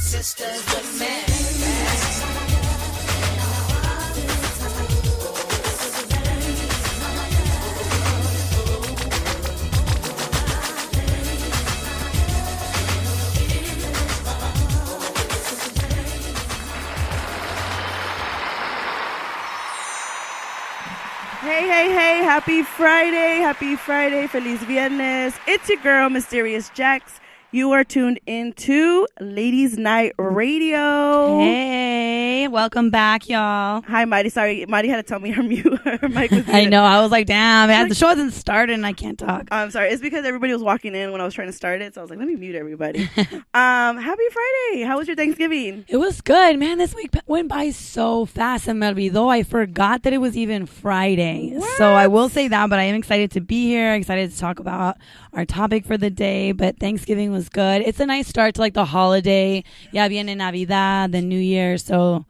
sisters, the man. Hey, happy Friday, Feliz Viernes. It's your girl, Mysterious Jax. You are tuned into Ladies Night Radio. Hey, welcome back, y'all. Hi, Mighty. Sorry, Mighty had to tell me her mic was muted. I know. I was like, damn, man, the show hasn't started and I can't talk. I'm sorry. It's because everybody was walking in when I was trying to start it, so I was like, let me mute everybody. Happy Friday. How was your Thanksgiving? It was good, man. This week went by so fast, and me olvidó. I forgot that it was even Friday. What? So I will say that, but I am excited to be here, excited to talk about our topic for the day. But Thanksgiving was good. It's a nice start to like the holiday. Ya viene Navidad, the New Year. So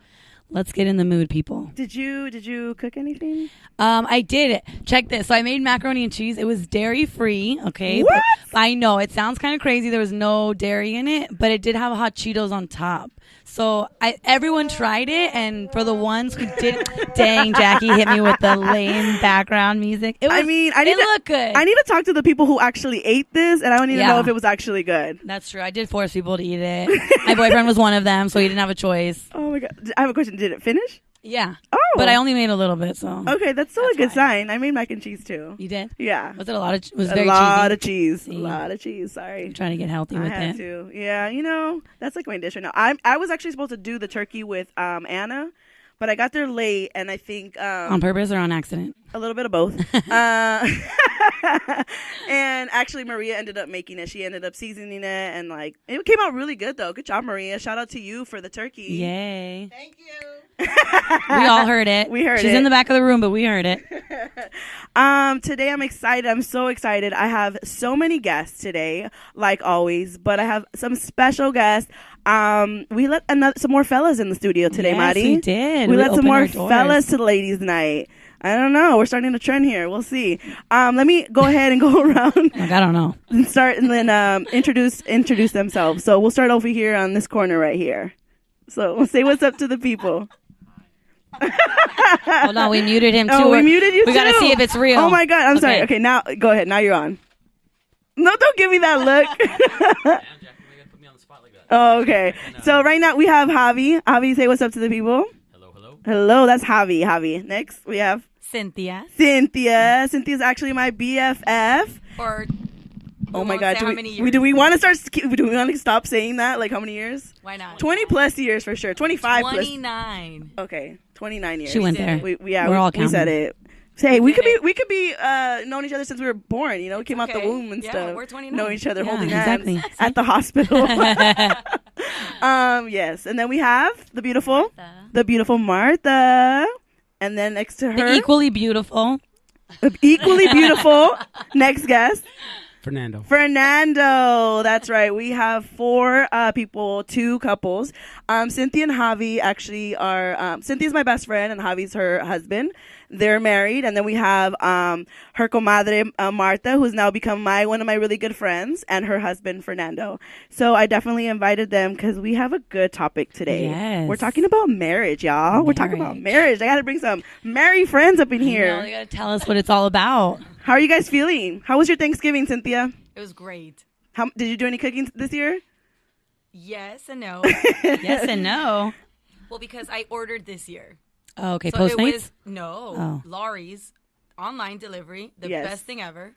let's get in the mood, people. Did you cook anything? I did. Check this. So I made macaroni and cheese. It was dairy free. Okay. What? But I know it sounds kind of crazy. There was no dairy in it, but it did have hot Cheetos on top. So everyone tried it, and for the ones who didn't, dang, Jackie hit me with the lame background music. It looked good. I need to talk to the people who actually ate this, and I need to know if it was actually good. That's true. I did force people to eat it. My boyfriend was one of them, so he didn't have a choice. Oh my God. I have a question. Did it finish? Yeah. Oh. But I only made a little bit, so. Okay, that's still a good sign. I made mac and cheese too. You did? Yeah. Was it a lot of? Was a very lot cheesy? of cheese. See? A lot of cheese. Sorry. I'm trying to get healthy with I had it. to. Yeah, that's like my dish right now. I was actually supposed to do the turkey with Anna, but I got there late, and I think On purpose or on accident? a little bit of both. And actually, Maria ended up making it. She ended up seasoning it, and like it came out really good though. Good job, Maria. Shout out to you for the turkey. Yay. Thank you. We all heard it. We heard She's it. in the back of the room, but we heard it. Today I'm excited. I'm so excited. I have so many guests today, like always, but I have some special guests. We let some more fellas in the studio today, Yes, Maddie. we did. We let some opened more our doors. fellas to the ladies' night. I don't know. We're starting a trend here. We'll see. Let me go ahead and go around Like, I don't know. and start, and then introduce themselves. So we'll start over here on this corner right here. So we'll say what's up to the people. Hold on, we muted him too. Oh, we muted you We too. gotta see if it's real. Oh my God, I'm sorry. Okay, now go ahead. Now you're on. No, don't give me that look. Oh, okay. So right now we have Javi. Javi, say what's up to the people. Hello, that's Javi. Next we have Cynthia. Cynthia. Cynthia's actually my BFF. Or Oh my God, how many years? do we want to start? Do we want to stop saying that? Like how many years? Why not? 20 plus years for sure. 25 plus. 29. Okay, 29 years. She went there. We're all we said counting. it. Say, we could be known each other since we were born. You know, we came out the okay. womb and Yeah, stuff. we're 29. Know each other, Yeah, holding exactly. hands at the hospital. Yes, and then we have the beautiful Martha, and then next to her, The equally beautiful. equally beautiful. Next guest. Fernando. That's right. We have 4 people, 2 couples. Cynthia and Javi actually are. Cynthia's my best friend, and Javi's her husband. They're married, and then we have her comadre Marta, who's now become one of my really good friends, and her husband Fernando. So I definitely invited them because we have a good topic today. Yes. We're talking about marriage, y'all. We're talking about marriage. I got to bring some married friends up in here. You gotta tell us what it's all about. How are you guys feeling? How was your Thanksgiving, Cynthia? It was great. Did you do any cooking this year? Yes and no. Yes and no. Well, because I ordered this year. Oh, okay, So it Postmates? was, no, Oh. Laurie's online delivery, the Yes. best thing ever.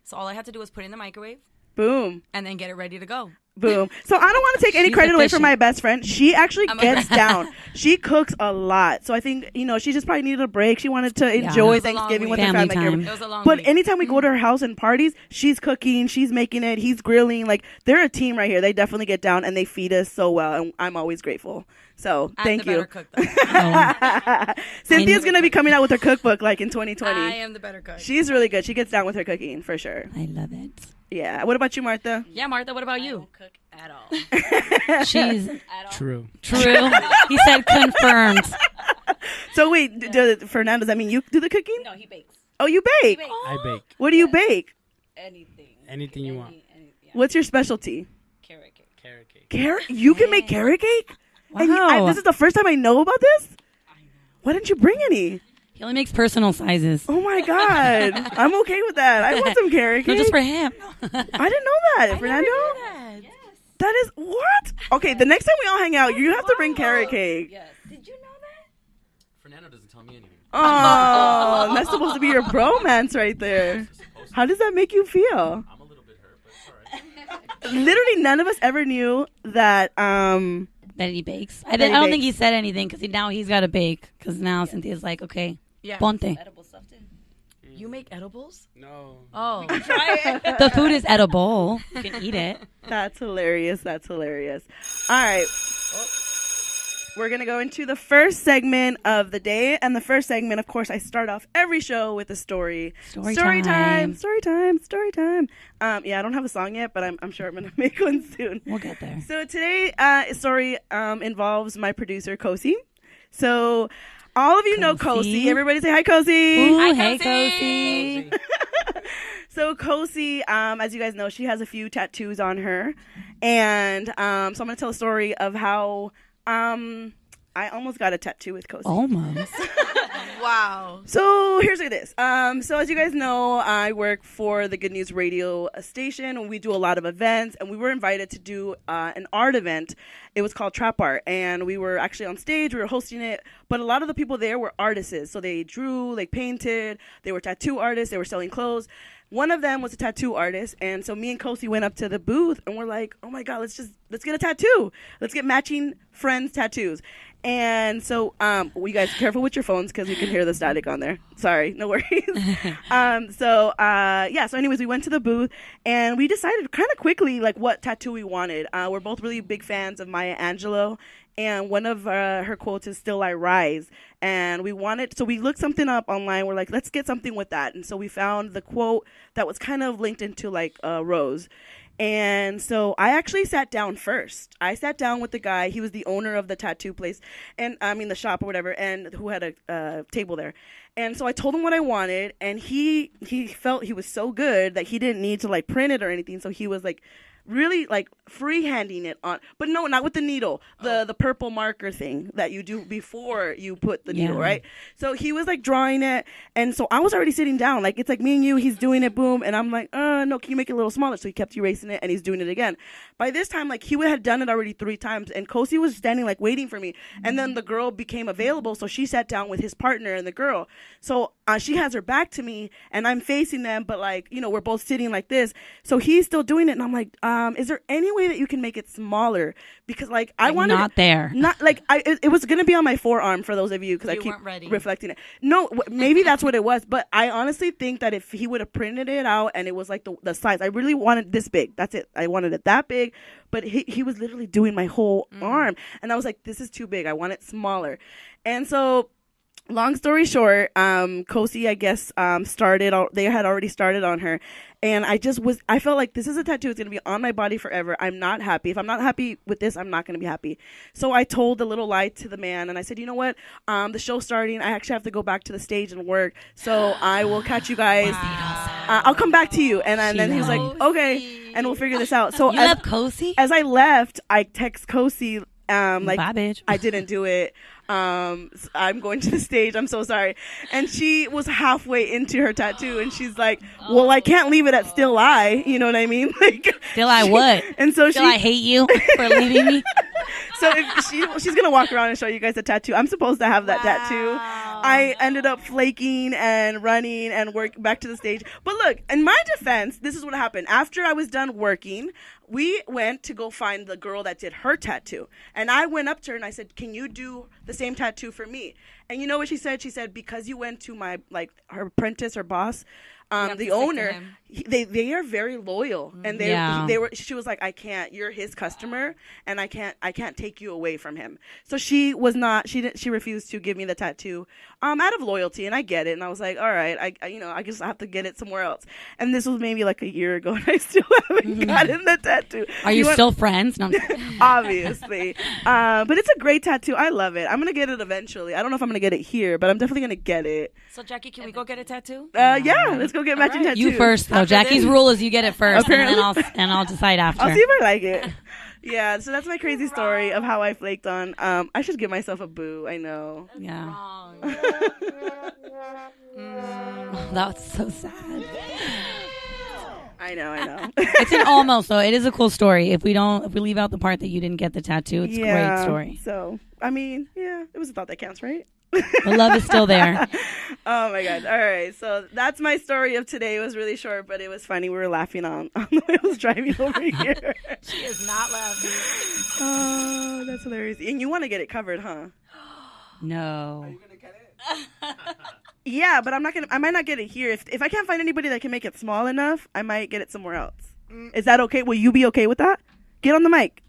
So all I had to do was put it in the microwave Boom. and then get it ready to go. Boom. So I don't want to take any She's credit away from efficient. my best friend. She actually I'm gets down. She cooks a lot. So I think, she just probably needed a break. She wanted to enjoy It was a long Thanksgiving with week. her Family family. time. It was a long But week. anytime we go to her house and parties, she's cooking, she's making it, he's grilling. Like, they're a team right here. They definitely get down and they feed us so well. And I'm always grateful. So I'm thank the you. better cook, though. Cynthia's going to be coming out with her cookbook like in 2020. I am the better cook. She's really good. She gets down with her cooking for sure. I love it. Yeah. What about you, Martha? Yeah, Martha, what about you? Cook at all. She's True. true. He said confirmed. So wait, Fernando, does that mean you do the cooking? No, he bakes. Oh, you bake? I bake What do you bake? Anything. anything you want. Yeah. What's your specialty? Carrot cake. carrot cake. You can make carrot cake? And Wow. this is the first time I know about this? Why didn't you bring any? He only makes personal sizes. Oh my God. I'm okay with that. I want some carrot cake. No, just for him. I didn't know that, Fernando. That is what? Okay, the next time we all hang out, you have to bring carrot cake. Did you know that? Fernando doesn't tell me anything. Oh, that's supposed to be your bromance right there. How does that make you feel? I'm a little bit hurt, but it's all right. Literally, none of us ever knew that. That he bakes. I That he don't think bakes. he said anything because now he's got to bake. Because now Cynthia's like, okay, Yeah. ponte. Edible stuff too. You make edibles? No. Oh. The food is edible. You can eat it. That's hilarious. That's hilarious. All right. We're going to go into the first segment of the day. And the first segment, of course, I start off every show with a story. Story time. time. Story time. Story time. Yeah, I don't have a song yet, but I'm sure I'm going to make one soon. We'll get there. So today, story involves my producer, Kosi. So all of you know Kosi. Kosi. Everybody say hi, Kosi. Ooh, Hi, hey, Kosi. Kosi. So Kosi, as you guys know, she has a few tattoos on her. And so I'm going to tell a story of how I almost got a tattoo with Kosi. Almost. Wow. So here's what it is. So as you guys know, I work for the Good News Radio station, and we do a lot of events. And we were invited to do an art event. It was called Trap Art, and we were actually on stage. We were hosting it, but a lot of the people there were artists. So they drew, they painted, they were tattoo artists, they were selling clothes. One of them was a tattoo artist, and so me and Kosi went up to the booth, and we're like, "Oh my God, let's get a tattoo. Let's get matching friends' tattoos." And so, you guys careful with your phones because you can hear the static on there. Sorry, no worries. So anyways, we went to the booth, and we decided kind of quickly like what tattoo we wanted. We're both really big fans of Maya Angelou. And one of her quotes is "Still I Rise." And we looked something up online. We're like, let's get something with that. And so we found the quote that was kind of linked into like Rose. And so I actually sat down first. I sat down with the guy. He was the owner of the tattoo place, and the shop or whatever, and who had a table there. And so I told him what I wanted, and he felt he was so good that he didn't need to like print it or anything. So he was like really like freehanding it on, but no, not with the needle, the purple marker thing that you do before you put the needle, right? So he was like drawing it, and so I was already sitting down, like it's like me and you, he's doing it, boom, and I'm like, no, can you make it a little smaller? So he kept erasing it, and he's doing it again. By this time, like he had done it already 3 times, and Kosi was standing like waiting for me, and then the girl became available, so she sat down with his partner and the girl. So she has her back to me, and I'm facing them, but like, we're both sitting like this. So he's still doing it, and I'm like, is there any way that you can make it smaller? Because like I wanted not there. Not like it was gonna be on my forearm for those of you because I keep weren't ready. reflecting it. No, maybe that's what it was. But I honestly think that if he would have printed it out and it was like the size, I really wanted this big. That's it. I wanted it that big. But he was literally doing my whole arm, and I was like, this is too big. I want it smaller. And so, long story short, Kosi, I guess, they had already started on her. And I felt like this is a tattoo. It's going to be on my body forever. I'm not happy. If I'm not happy with this, I'm not going to be happy. So I told the little lie to the man, and I said, you know what? The show's starting. I actually have to go back to the stage and work. So I will catch you guys. I'll come back to you. And then he was like, okay. And we'll figure this out. So You love Kosi? as I left, I text Kosi, like, Bye, bitch. I didn't do it. I'm going to the stage. I'm so sorry. And she was halfway into her tattoo, and she's like, well, I can't leave it at "Still I." You know what I mean? Like, Still I what? And so Still I hate you for leaving me? so if she's gonna walk around and show you guys a tattoo. I'm supposed to have that tattoo. I ended up flaking and running and work back to the stage. But look, in my defense, this is what happened. After I was done working, we went to go find the girl that did her tattoo. And I went up to her and I said, can you do the same tattoo for me? And you know what she said? She said, because you went to my, like, her apprentice or boss, the owner, they are very loyal, and she was like, I can't, you're his customer, and I can't take you away from him. So she refused to give me the tattoo out of loyalty, and I get it. And I was like, all right, I guess I have to get it somewhere else. And this was maybe like a year ago, and I still haven't gotten the tattoo. Are you still friends? No, obviously. But it's a great tattoo. I love it. I'm gonna get it eventually. I don't know if I'm gonna get it here, but I'm definitely gonna get it. So Jackie, can we go get a tattoo? Yeah, let's go get matching tattoos. you first though. Jackie's rule is you get it first, and then I'll decide after. I'll see if I like it. Yeah, so that's my crazy story of how I flaked on. I should give myself a boo. I know. Yeah. Wrong. That's so sad. I know. It's an almost though. It is a cool story. If we leave out the part that you didn't get the tattoo, it's a great story. So, I mean, yeah, it was a thought that counts, right? The love is still there. Oh my god. All right. So that's my story of today. It was really short, but it was funny. We were laughing on the way I was driving over here. She is not laughing. Oh, that's hilarious. And you want to get it covered, huh? No. Yeah, but I might not get it here. If I can't find anybody that can make it small enough, I might get it somewhere else. Is that okay? Will you be okay with that? Get on the mic.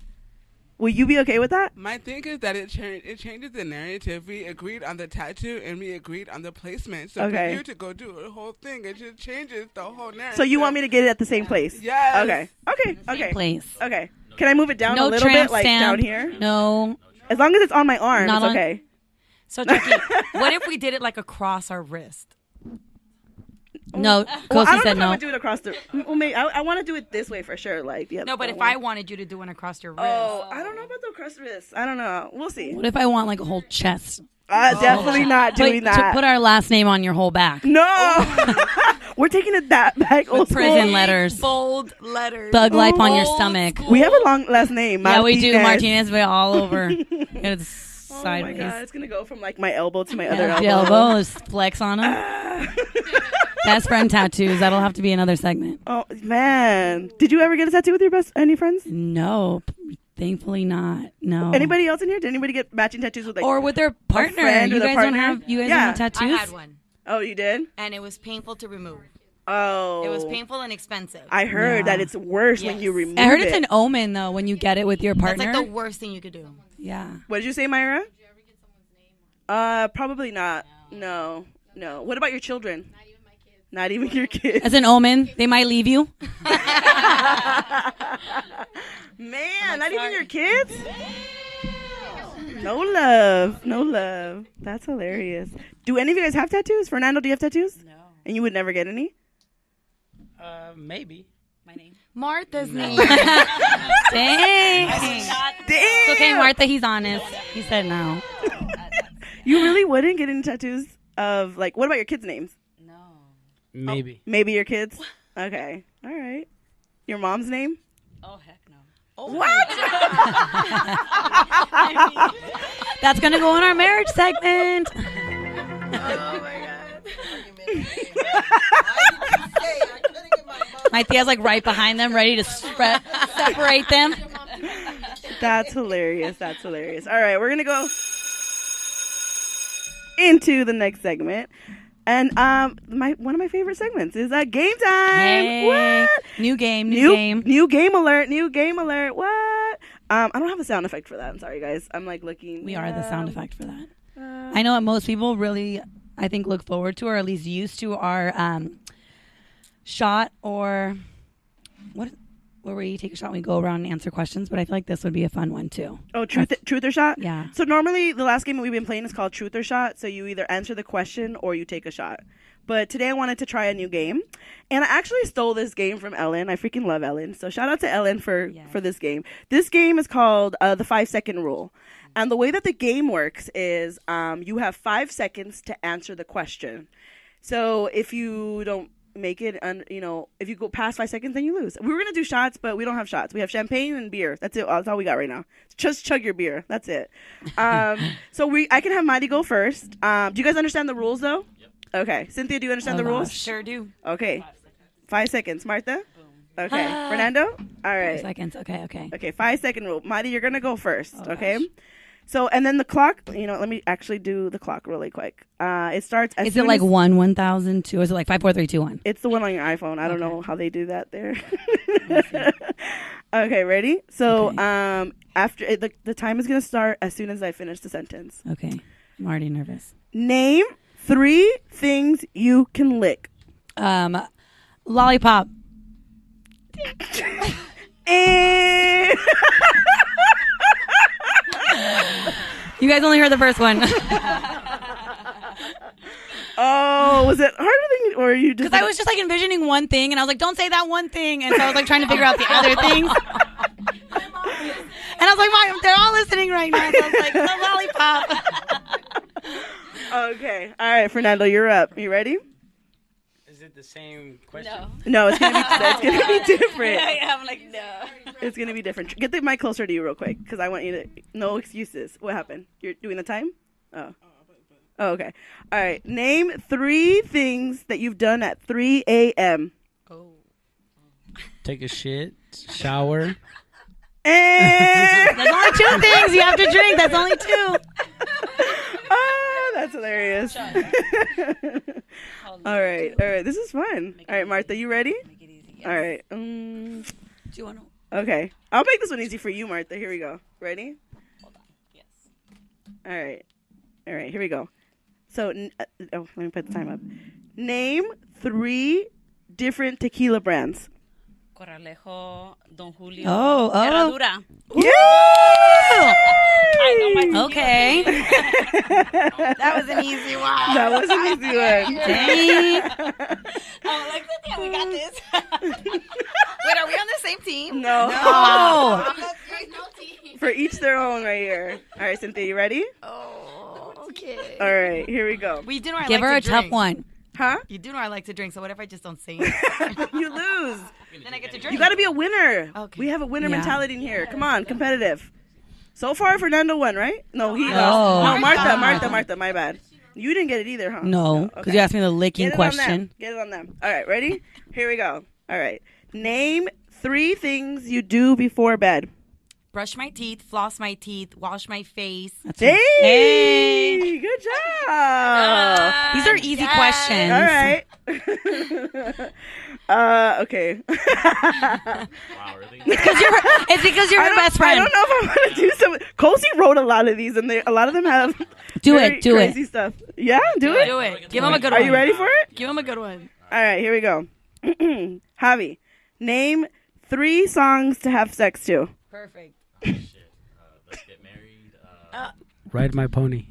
Will you be okay with that? My thing is that it changes the narrative. We agreed on the tattoo and we agreed on the placement. So Okay. for you to go do a whole thing, it just changes the whole narrative. So you want me to get it at the same place? Yes. Okay. Place. Okay. Can I move it down No a little tramp bit, like stamp. down here? No. As long as it's on my arm, Not it's on- okay. So, Jackie, what if we did it like across our wrist? No. Well, Kosi I don't said know if I no. would do it across the. Well, maybe I want to do it this way for sure. Like the other. No, but if I wanted you to do one across your wrist. Oh, I don't know about the across wrist. I don't know. We'll see. What if I want like a whole chest? Definitely not doing To that. put our last name on your whole back. No, we're taking it that back old school. Prison letters. Bold letters. Thug life on your Old stomach. school. We have a long last name. Yeah, we do. Martinez. Martinez, but all over. It's Oh sideways. my god, it's gonna go from like my elbow to my other Yeah, elbow. the elbow is flex on them. Best friend tattoos. That'll have to be another segment. Oh man, did you ever get a tattoo with your any friends? No, thankfully not. No. Anybody else in here? Did anybody get matching tattoos with like? or with their partner. friend You with a guys don't partner? have. You guys Yeah. don't have I tattoos. had one, Oh, you did? and it was painful to remove. Oh, It was painful and expensive. I heard Yeah. that it's worse when Yes. you remove I heard it. it's an omen though when you get it with your That's partner. like the worst thing you could do. Yeah. What did you say, Myra? Probably not. No. What about your children? Not even your kids. As an omen, they might leave you. Man, not even your kids? No love. That's hilarious. Do any of you guys have tattoos? Fernando, do you have tattoos? No. And you would never get any? Maybe. My name. Martha's name. Dang. Damn! It's okay, Martha. He's honest. He said no. You really wouldn't get any tattoos of, like, what about your kids' names? No. Maybe. Maybe your kids? Okay. All right. Your mom's name? Oh heck no. What? That's gonna go in our marriage segment. My tia's like right behind them, ready to separate them. That's hilarious. All right, we're going to go into the next segment. And one of my favorite segments is game time. Hey. What? New game. New game alert. What? I don't have a sound effect for that. I'm sorry, guys. I'm like looking. We are the sound effect for that. I know what most people really, I think, look forward to, or at least used to, are shot or where we take a shot and we go around and answer questions. But I feel like this would be a fun one too. Oh, truth or shot? Yeah. So normally the last game that we've been playing is called Truth or Shot. So you either answer the question or you take a shot. But today I wanted to try a new game. And I actually stole this game from Ellen. I freaking love Ellen. So shout out to Ellen for this game. This game is called the 5-second rule. And the way that the game works is you have 5 seconds to answer the question. So if you don't make it, and if you go past 5 seconds, then you lose. We were gonna do shots, but we don't have shots. We have champagne and beer. That's it. That's all we got right now. Just chug your beer. That's it. So I can have Mighty go first. Do you guys understand the rules though? Yep. Okay. Cynthia, do you understand the gosh. rules? Sure do. Okay. 5 seconds. Martha. Okay. Fernando. All right. 5 seconds. Okay. Okay. 5-second rule. Mighty, you're gonna go first. Oh, Okay. gosh. So and then the clock. Let me actually do the clock really quick. It starts. As Is it soon like as- 1,000, 2? Or is it like 5, 4, 3, 2, 1? It's the one on your iPhone. I don't know how they do that there. Okay, ready? So, Okay. after the time is gonna start as soon as I finish the sentence. Okay. I'm already nervous. Name 3 things you can lick. Lollipop. And You guys only heard the first one. oh, was it harder than or you just? Because I was just like envisioning one thing, and I was like, don't say that one thing. And so I was like trying to figure out the other things. was like, they're all listening right now. So I was like, the lollipop. Okay. All right, Fernando, you're up. You ready? Is it the same question? No, it's gonna be different. I'm like, no. It's gonna be different. Get the mic closer to you real quick, because I want you to. No excuses. What happened? You're doing the time? Oh. Oh, okay. All right. Name 3 things that you've done at 3 a.m. Take a shit, shower. And There's only 2 things you have to drink. That's only 2. oh, that's hilarious. All right. This is fun. All right, Martha, you ready? Make it easy. All right. Do you want to? Okay. I'll make this one easy for you, Martha. Here we go. Ready? Yes. All right. Here we go. So, let me put the time up. Name 3 different tequila brands. Corralejo, Don Julio. Oh. Herradura. Yeah! I know my tequila. Okay. That was an easy one. That was an easy one. Dang. I'm like, Cynthia, we got this. Wait, are we on the same team? No. Oh. For each their own right here. All right, Cynthia, you ready? Oh, okay. All right, here we go. Well, you do know I Give like her a to tough drink. one. Huh? You do know I like to drink, so what if I just don't say it? You lose. Then I get to drink. You got to be a winner. Okay. We have a winner Yeah. mentality in here. Come on, competitive. So far, Fernando won, right? No, he No. lost. No, Martha. Martha, my bad. You didn't get it either, huh? No, because you asked me the licking Get it on them. question. Get it on them. All right, ready? Here we go. All right. Name 3 things you do before bed. Brush my teeth, floss my teeth, wash my face. Hey! Hey. Good job. These are easy questions. All right. Okay. Wow, really? It's because you're her best I friend. don't know if I want to do some. Kosi wrote a lot of these, and a lot of them have Do very it. Do crazy it. stuff. Yeah, do it. Do it. Give him a good Are one. you ready for it? Give him a good one. All right, here we go. Javi, name 3 songs to have sex to. Perfect. Shit. Let's get married. Ride my pony.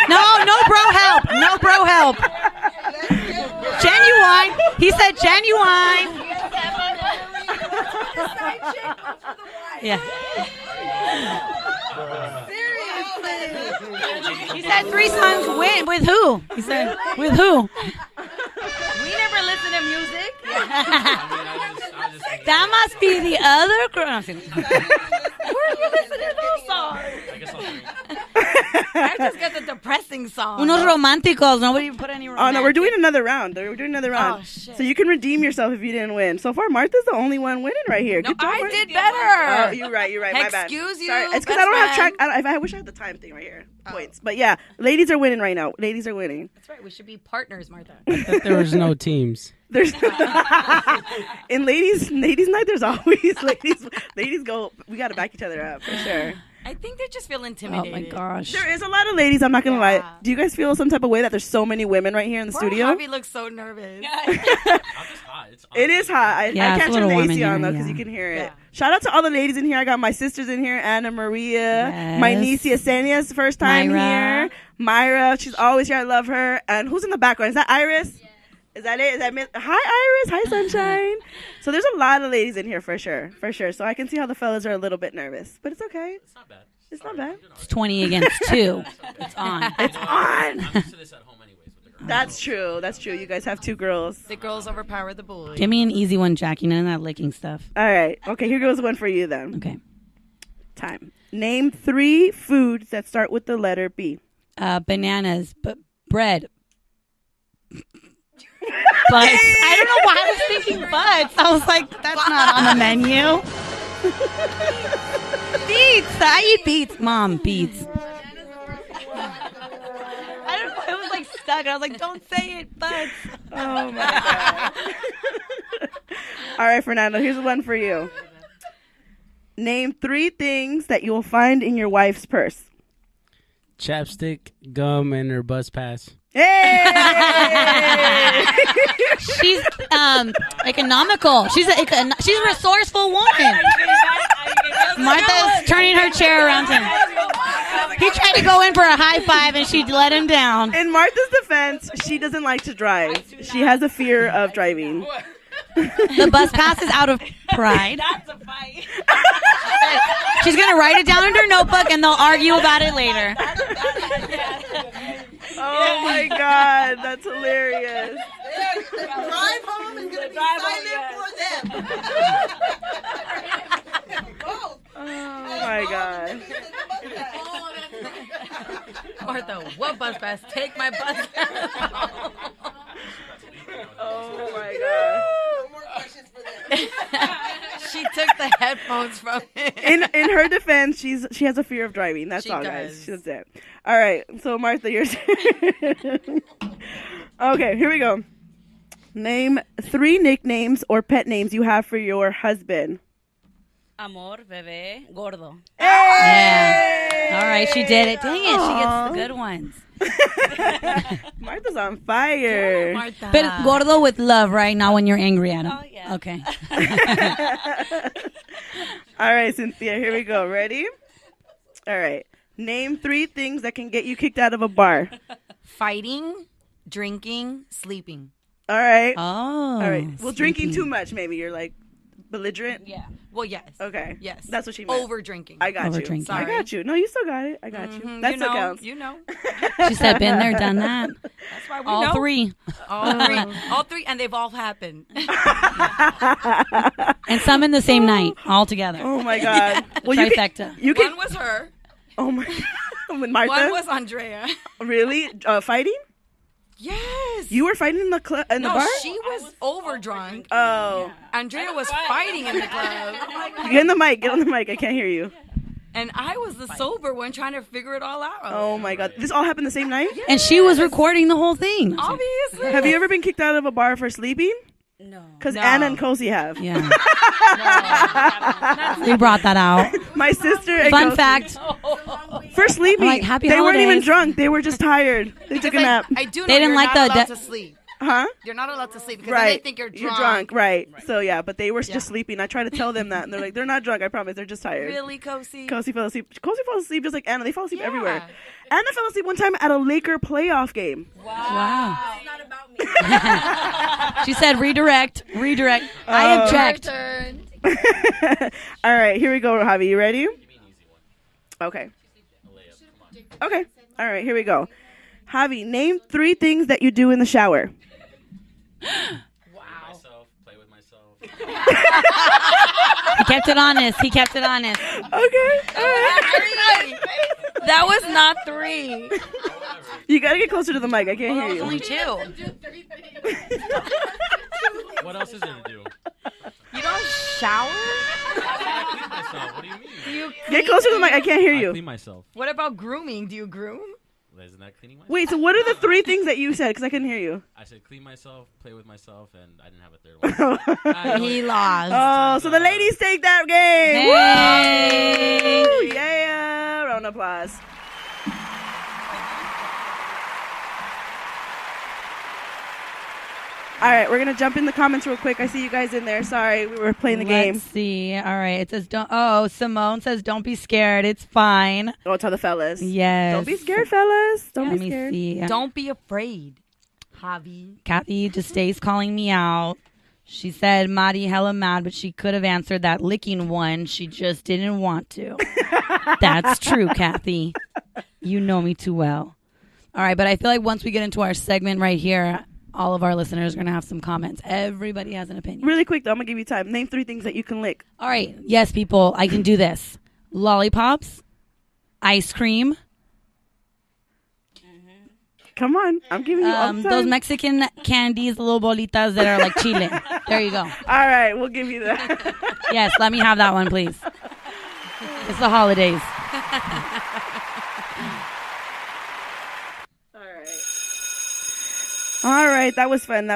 No bro help. No bro help. Genuine. He said genuine. Yeah. He said 3 songs with who? He said with who? We never listen to music. I just think That must be the other girl. Where are you listening to those songs? I guess I'll drink. I just got the depressing song. Unos románticos. Nobody put any Oh romantic. no, we're doing another round. We're doing another round. Oh, shit. So you can redeem yourself if you didn't win. So far, Martha's the only one winning right here. No, Good job, I Martha. did better. Oh, you're right. My bad. Excuse you, Sorry. It's because best I don't have track. friend. I wish I had the time thing right here. Points. But yeah, ladies are winning right now. Ladies are winning. That's right. We should be partners, Martha. There was no teams. There's in ladies night. There's always ladies go. We got to back each other up for sure. I think they just feel Oh intimidated. my gosh. There is a lot of ladies. I'm not gonna lie. Yeah. Do you guys feel some type of way that there's so many women right here in the Poor studio? Javi looks so nervous. I'm just hot. It is hot. I Yeah, it's can't a turn the little warm AC in on here, though because yeah. you can hear it. Yeah. Shout out to all the ladies in here. I got my sisters in here, Anna Maria, Yes. my niece Yesenia's first time Myra. here. Myra, she's always here. I love her. And who's in the background? Is that Iris? Is that it? Is that Hi Iris? Hi Sunshine. So there's a lot of ladies in here for sure. So I can see how the fellas are a little bit nervous, but it's okay. It's not bad. It's not bad. It's 20 against 2. It's on. It's on. I'm used to this at home anyways with the girls. That's true. That's true. You guys have 2 girls. The girls overpower the boys. Give me an easy one, Jackie. None of that licking stuff. All right. Okay, here goes one for you then. Okay. Time. Name 3 foods that start with the letter B. Bananas, but bread. Butts. I don't know why I was thinking butts. I was like, that's not on the menu. Beets. I eat beets. Mom, beets. I don't know. It was like stuck. I was like, don't say it, butts. Oh my god. All right, Fernando, here's one for you. Name 3 things that you will find in your wife's purse. Chapstick, gum, and her bus pass. Hey! She's economical. She's a resourceful woman. Martha's turning her chair around him. He tried to go in for a high five and she let him down. In Martha's defense, she doesn't like to drive. She has a fear of driving. The bus pass is out of pride. That's a fight. She's gonna write it down in her notebook, and they'll argue about it later. Oh my God, that's hilarious. Drive home is going to be silent for them. Both. Oh my God. Martha, what bus pass? Take my bus pass. Oh my God. No more questions for them. She took the headphones from him. In her defense, she has a fear of driving. That's She all, does. guys. That's it. All right. So Martha, your turn. Okay, here we go. Name 3 nicknames or pet names you have for your husband. Amor, bebé, gordo. Yeah. All right, she did it. Dang it, she gets the good ones. Martha's on fire. Martha. But gordo with love, right? Not when you're angry at him. Oh, yeah. Okay. All right, Cynthia, here we go. Ready? All right. Name 3 things that can get you kicked out of a bar. Fighting, drinking, sleeping. All right. Oh. All right. Well, drinking sleeping. too much, maybe. You're like belligerent. Yeah. Well, yes. Okay. Yes. That's what she meant. Over drinking. I got you. Over-drinking. I got you. No, you still got it. I got you. That you still know, counts. You know. She said, been there, done that. That's why we All know. 3. All three, and they've all happened. And some in the same night, all together. Oh my God. Well, you can. Trifecta. You can. One was her. Oh my. With Martha. One was Andrea. Really? Fighting? Yes. You were fighting in the in the no, bar? she was over drunk. Oh. Andrea was fighting in the club, Get in the mic. Get on the mic. I can't hear you. and I was the sober one trying to figure it all out. Oh my God. This all happened the same night? And she was recording the whole thing. Obviously. Have you ever been kicked out of a bar for sleeping? No. Because No. Anna and Kosi have. Yeah. We brought that out. My sister and Fun Kosi. fact. For sleeping. Like, happy they weren't even holidays. drunk. They were just tired. They took a nap. I do know They didn't you're like not the allowed de- to sleep. Huh? You're not allowed to sleep because Right. then they think you're drunk. Right. So yeah, but they were just sleeping. I tried to tell them that, and they're like, they're not drunk. I promise. They're just tired. Really, Kosi? Kosi fell asleep. Kosi fell asleep just like Anna. They fall asleep Yeah. everywhere. Anna fell asleep one time at a Laker playoff game. Wow. It's not about me. She said redirect. I object. All right, here we go, Javi. You ready? Okay. Okay. All right, here we go. Javi, name 3 things that you do in the shower. Myself, play with myself. He kept it honest. Okay. All right. That was not 3. You gotta get closer to the mic. I can't hear you. Only 2. What else is there to do? You don't shower? I clean myself. What do you mean? Get closer to the mic. I can't hear I you. clean myself. What about grooming? Do you groom? Isn't that cleaning myself? Wait, so what are the 3 things that you said? Because I couldn't hear you. I said clean myself, play with myself, and I didn't have a third one. I know He it- lost. Oh, so the ladies take that game. Hey. Woo! Yeah. Round of applause. All right, we're gonna jump in the comments real quick. I see you guys in there. Sorry, we were playing the game. Let's see. All right. It says, don't. Oh, Simone says, don't be scared. It's fine. Oh, tell the fellas. Yes. Don't be scared, fellas. Don't Let be me scared. see. Don't be afraid, Javi. Kathy just stays calling me out. She said, Madi hella mad, but she could have answered that licking one. She just didn't want to. That's true, Kathy. You know me too well. All right, but I feel like once we get into our segment right here, all of our listeners are going to have some comments. Everybody has an opinion. Really quick, though, I'm gonna give you time. Name 3 things that you can lick. All right. Yes, people, I can do this. Lollipops, ice cream, Come on, I'm giving you all the time. those Mexican candies, little bolitas that are like chile. There you go. All right, we'll give you that. Yes, let me have that one, please. It's the holidays. All right, that was fun.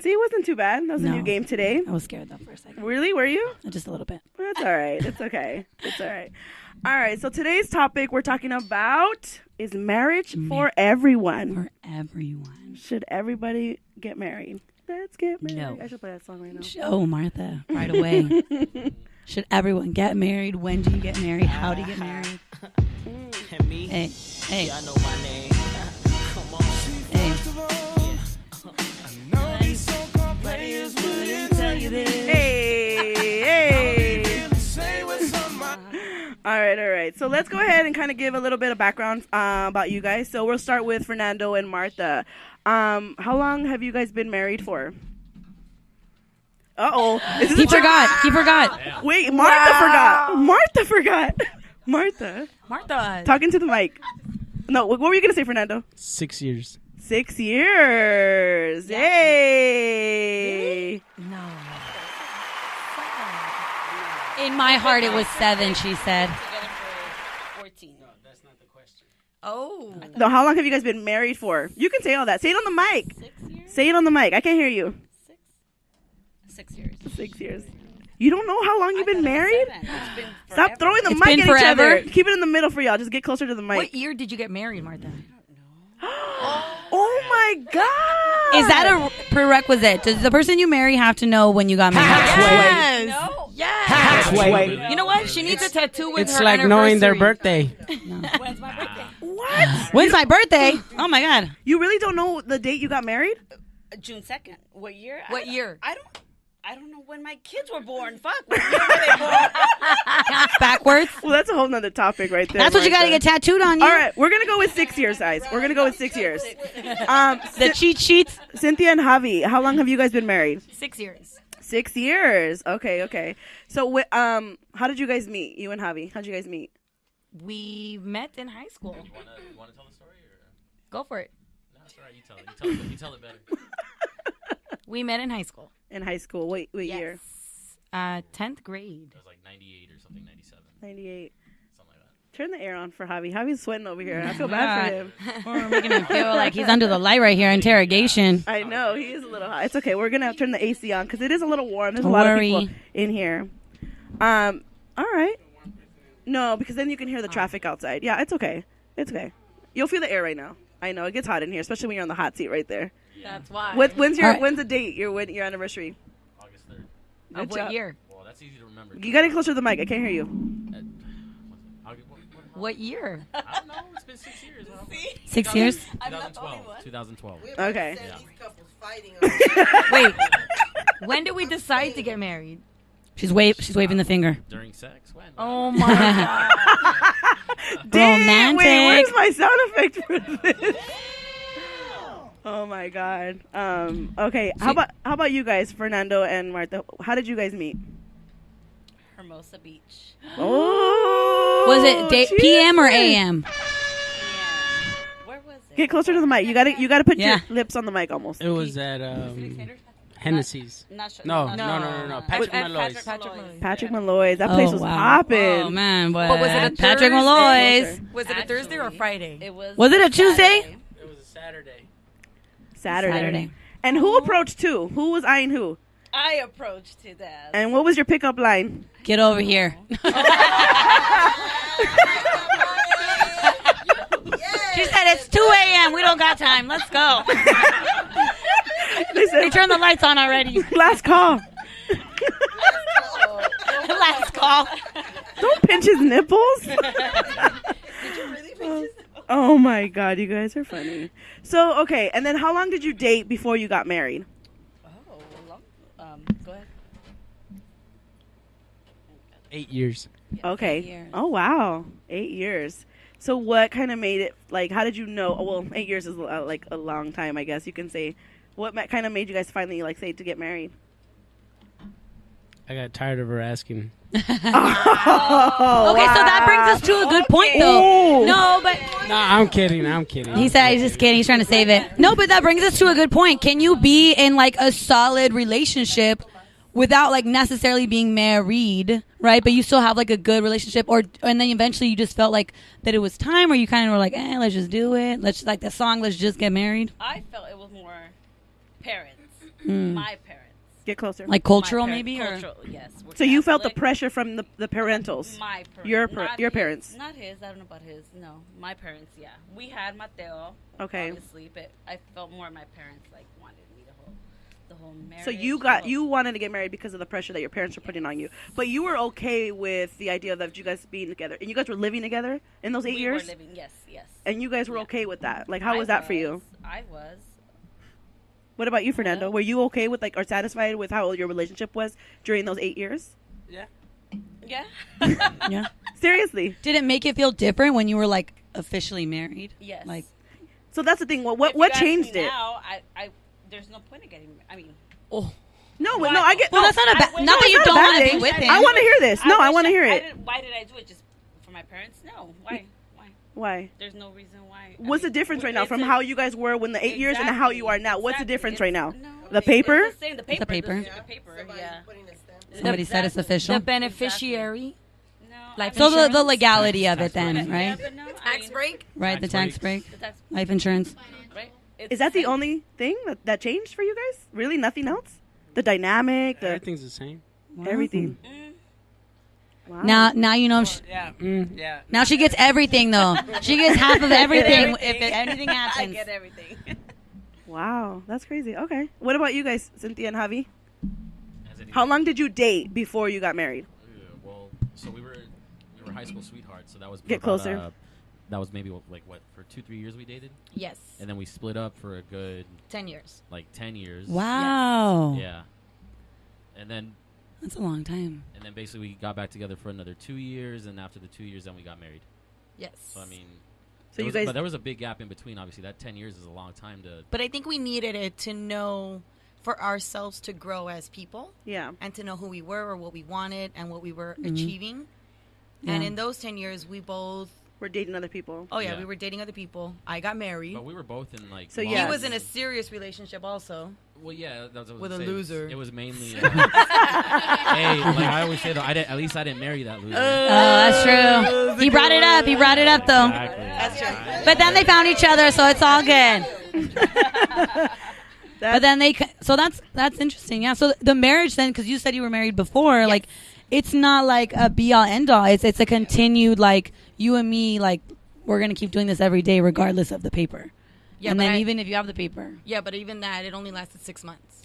See, it wasn't too bad. That was a No. new game today. I was scared though for a second. Really? Were you? Just a little bit. That's all right. It's okay. It's all right. All right. So today's topic we're talking about is marriage for everyone. For everyone. Should everybody get married? Let's get married. No. I should play that song right now. Oh, Martha, right away. Should everyone get married? When do you get married? How do you get married? And me, Hey, hey, I know my name. Come on. hey. Players wouldn't tell you Hey. All right. So let's go ahead and kind of give a little bit of background about you guys. So we'll start with Fernando and Martha. How long have you guys been married for? Uh-oh. He forgot. Wait, Martha forgot. Martha. Martha. Talking to the mic. No, what were you going to say, Fernando? 6 years. 6 years. Yay. No. In my heart, it was 7, she said. Together for 14. No, that's not the question. Oh. No, how long have you guys been married for? You can say all that. Say it on the mic. 6 years? Say it on the mic. I can't hear you. 6 years. 6 years. You don't know how long you've been married? It's been Stop throwing the It's mic been at forever. each other. Keep it in the middle for y'all. Just get closer to the mic. What year did you get married, Martha? Oh my God. Is that a prerequisite? Does the person you marry have to know when you got married? Yes. No. Yes. Wait. You know what? She needs a tattoo with It's her like knowing their anniversary. birthday. When's my birthday? What? When's my birthday? Oh my God. You really don't know the date you got married? June 2nd. What year? What year? I don't know when my kids were born. Fuck. What year were they born? Backwards? Well, that's a whole nother topic right there. That's what you got to Martha. get tattooed on you. All right, we're going to go with 6 years, guys. We're going to go with 6 years. The cheat sheets. Cynthia and Javi, how long have you guys been married? 6 years. 6 years. Okay. So, how did you guys meet? You and Javi, how'd you guys meet? We met in high school. You want to tell the story? Or? Go for it. No, it's all right. You tell it better. We met in high school. In high school. What year? 10th grade. It was like 98 or something, 97. 98. Something like that. Turn the air on for Javi. Javi's sweating over here. I feel bad for him. We're making him feel like he's under the light right here. Interrogation. I know. He is a little hot. It's okay. We're going to turn the AC on because it is a little warm. There's Don't a lot worry. of people in here. All right. No, because then you can hear the traffic outside. Yeah, it's okay. It's okay. You'll feel the air right now. I know. It gets hot in here, especially when you're on the hot seat right there. That's why. When's All right. the date? Your anniversary? August 3rd. Good Of what job. year? Well, that's easy to remember. You got to get closer to the mic. I can't hear you. What year? I don't know. It's been 6 years. 6 years? 2012. Okay. These couples fighting. Wait. When did we decide to get married? She's waving the finger. During sex? When? Oh my God. Dang, Romantic. wait, where's my sound effect for this? Oh my God. Okay. How about you guys, Fernando and Martha? How did you guys meet? Hermosa Beach. Oh. Was it PM or AM? Yeah. Where was it? Get closer to the mic. You gotta put Yeah. your lips on the mic almost. It was at Hennessy's. Not sure. No. Patrick At Malloy's. Patrick Malloy's. Patrick Malloy's. That place was popping. Oh man, boy. But was it a Patrick Thursday? Malloy's? Was it a Thursday or Actually, Friday? Was it a Tuesday? Saturday. It was a Saturday. Saturday. And who approached who? Who was eyeing who? I approached to that. And what was your pickup line? Get over here. She said it's 2 a.m. We don't got time. Let's go. They They said, turned the lights on already. last call. Last call. Don't pinch his nipples. Oh my God, you guys are funny. So, okay, and then how long did you date before you got married? Oh, go ahead. 8 years. Okay. 8 years. Oh, wow. 8 years. So what kind of made it, like, how did you know? Oh, well, 8 years is like a long time, I guess you can say. What kind of made you guys finally, like, say to get married? I got tired of her asking. Oh, Okay, so that brings us to a good point, though. Ooh. No, but No, I'm kidding. he said he's just kidding. He's trying to save it. No, but that brings us to a good point. Can you be in like a solid relationship without like necessarily being married, right? But you still have like a good relationship, and then eventually you just felt like that it was time, or you kind of were like, let's just do it. Let's like the song, let's just get married. I felt it was more parents. Mm. My parents. Get closer. Like cultural, My maybe, or cultural, yes. We're So you felt the Catholic. pressure from the parentals. My parents. Your Not your his- parents. Not his. I don't know about his. No, my parents. Yeah, we had Mateo. Okay. Obviously, but I felt more my parents like wanted me the whole marriage. So you wanted to get married because of the pressure that your parents were putting on you. But you were okay with the idea of you guys being together. And you guys were living together in those 8 We years? were living. Yes. And you guys were Yeah. okay with that. Like, how was that for you? I was. What about you, Fernando? Were you okay with or satisfied with how your relationship was during those 8 years? Yeah. Yeah. Seriously. Did it make it feel different when you were like officially married? Yes. Like, So that's the thing. If What you ask me changed it? Now, there's no point in getting. I mean, oh, No, but no, I get. well, that's not a bad. I- Not that you not a don't bad want to thing. be with him. I want to hear this. No, I wish want to hear I it. didn't- Why did I do it? Just for my parents? No. Why? Why? There's no reason why. What's the difference right now from how you guys were when the 8 years and how you are now? What's the Exactly. difference right now? No, The paper? It's the same. The paper. paper. The paper. Yeah. Somebody said it's official. The beneficiary. No. Life So the insurance? legality of it then, Yeah, right? but no, Tax break? Right, the tax Tax break, The tax, life insurance. right? Is that the only thing that changed for you guys? Really, nothing else? The dynamic, the Everything's the same. everything. Wow. Now you know. Yeah. Mm. Yeah. Now she gets everything though. She gets half of everything if anything I happens. get everything. Wow, that's crazy. Okay. What about you guys, Cynthia and Javi? Has anything- How long did you date before you got married? Well, so we were high school sweethearts, so that was for Get about, closer. that was maybe for 2-3 years we dated, Yes. and then we split up for a good 10 years. 10 years. Wow, Yeah. And then that's a long time. basically we got back together for another 2 years, and after the 2 years, then we got married. Yes. So I mean, So you guys. but there was a big gap in between. Obviously, that 10 years is a long time to. But I think we needed it to know for ourselves to grow as people Yeah. and to know who we were or what we wanted and what we were achieving. And Yeah. in those 10 years, we both, We're dating other people. Yeah. we were dating other people. I got married. But we were both in So, long- yeah. He was in a serious relationship also. Well, yeah, that was what I was With gonna a say. loser. It was mainly. Hey, like I always say though, at least I didn't marry that loser. Oh, that's true. He brought it up. He brought it up though. Exactly. That's true. But then they found each other, so it's all good. But then so that's interesting. Yeah. So the marriage then, because you said you were married before, like it's not like a be all end all. It's a continued like you and me, like we're gonna keep doing this every day regardless of the paper. Yeah, and but then I- even if you have the paper. Yeah, but even that, it only lasted 6 months.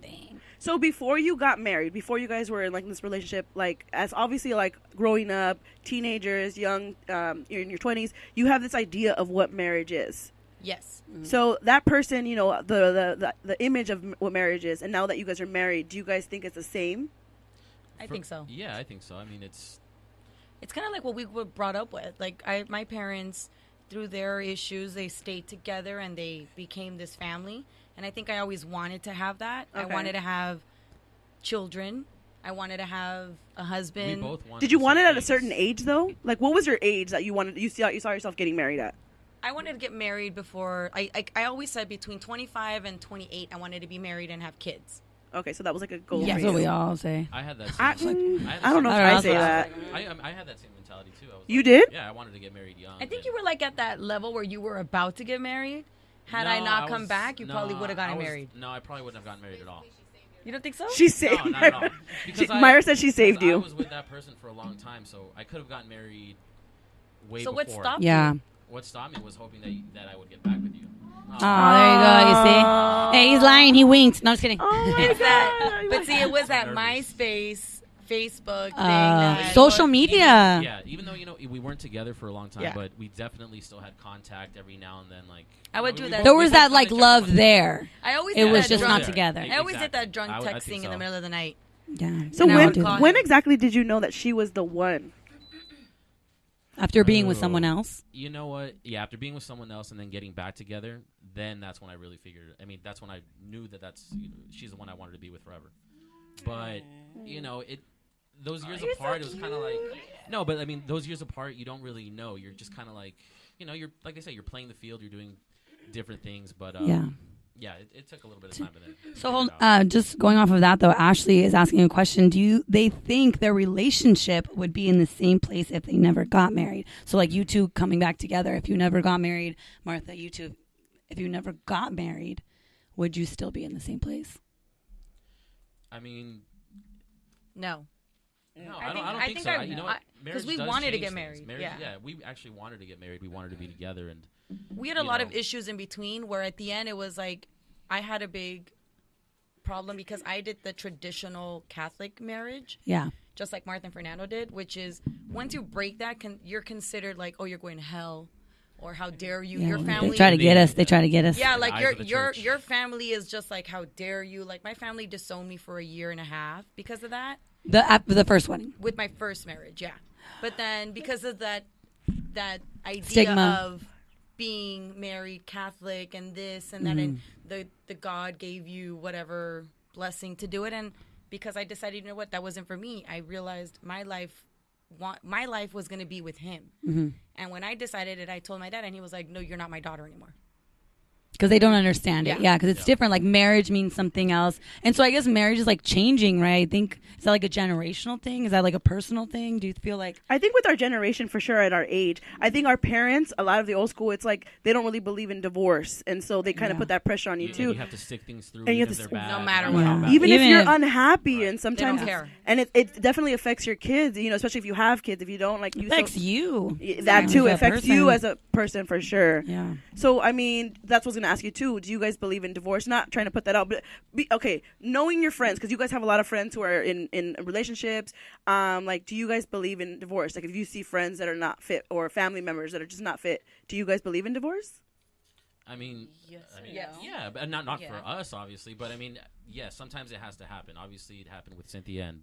Dang. So before you got married, before you guys were in this relationship, as obviously growing up, teenagers, young, you're in your 20s, you have this idea of what marriage is. Yes. So that person, the image of what marriage is, and now that you guys are married, do you guys think it's the same? I think so. Yeah, I think so. I mean, it's kind of like what we were brought up with. Like my parents, through their issues, they stayed together and they became this family. And I think I always wanted to have that. I Okay. wanted to have children. I wanted to have a husband. we both wanted. Did you the want it same at a things. certain age though? Like, what was your age that you saw yourself getting married at? I wanted to get married before. I always said between 25 and 28, I wanted to be married and have kids. Okay, so that was like a goal. Yeah, for That's what you. we all say. I had that. I, Same, I don't know if I don't know. I say that. I had that same mentality too. I was You like, did? Yeah, I wanted to get married young. I think you were like at that level where you were about to get married. Had I not come back, you probably would have gotten married. No, I probably wouldn't have gotten married at all. You don't think so? She saved No, not at all. Because Myra said she saved because you. I was with that person for a long time, so I could have gotten married way So before. what stopped Yeah. you? What stopped me was hoping that I would get back with you. Oh, there you go. You see? Hey, he's lying. He winked. No, I'm just kidding. Oh my It's that, God. but see, it was that Nervous. MySpace, Facebook thing. that Social media. Yeah, even though we weren't together for a long time, Yeah. but we definitely still had contact every now and then. Like I would do that. There we was both that kinda like checked love up on- there. I always It did was that just drunk, not together. I always did that Exactly. drunk I texting think in so. the middle of the night. Yeah. So And I would do when that. when exactly did you know that she was the one? After being with Oh. someone else. You know what? Yeah, after being with someone else and then getting back together, then that's when I really figured. I mean, that's when I knew that's she's the one I wanted to be with forever. But those years apart, it was kind of like no. But I mean, those years apart, you don't really know. You're just kind of like you're like I said, you're playing the field, you're doing different things. But yeah, it took a little bit of time. But then So figure it out. just going off of that though, Ashley is asking a question. They think their relationship would be in the same place if they never got married? So like you two coming back together, if you never got married, Martha, you two, if you never got married, would you still be in the same place? I mean, No. no, I I think- don't I think think so. I- You know I- what? 'cause Marriage we does wanted to change get things. married, Marriage, yeah. we actually wanted to get married. We wanted to be together, and We had a You lot know. of issues in between where at the end it was like I had a big problem because I did the traditional Catholic marriage, Yeah. just like Martha and Fernando did, which is once you break that, you're considered like, oh, you're going to hell, or how dare you, Yeah, your they family. try to get us. They try to get us. Yeah, the like eyes your of the your church. your family is just like, how dare you? Like my family disowned me for a year and a half because of that. The first wedding. With my first marriage, yeah. But then because of that idea Stigma. of being married Catholic and this and that, and the God gave you whatever blessing to do it, and because I decided, you know what, that wasn't for me. I realized my life was going to be with him. And when I decided it, I told my dad, and he was like, no, you're not my daughter anymore. Because they don't understand it. Yeah. Yeah, because it's different. Like marriage means something else. And so I guess marriage is like changing, right? I think, is that like a generational thing? Is that like a personal thing? Do you feel like? I think with our generation, for sure, at our age, I think our parents, a lot of the old school, it's like they don't really believe in divorce, and so they kind of put that pressure on you too. You have to stick things through, And you even have if to they're bad. no matter matter what. how bad Even they if Even you're if- unhappy, Right. and sometimes, They don't care. and it definitely affects your kids. You know, especially if you have kids. If you don't, like you, Affects you. that too As a affects you person. as a person for sure. Yeah. So I mean, that's what I was gonna ask you too. Do you guys believe in divorce? Not trying to put that out, but okay, knowing your friends, because you guys have a lot of friends who are in relationships. Like, do you guys believe in divorce? Like, if you see friends that are not fit or family members that are just not fit, do you guys believe in divorce? I mean, Yes. yeah, but not Yeah. for us, obviously. But I mean, yeah, sometimes it has to happen. Obviously, it happened with Cynthia, and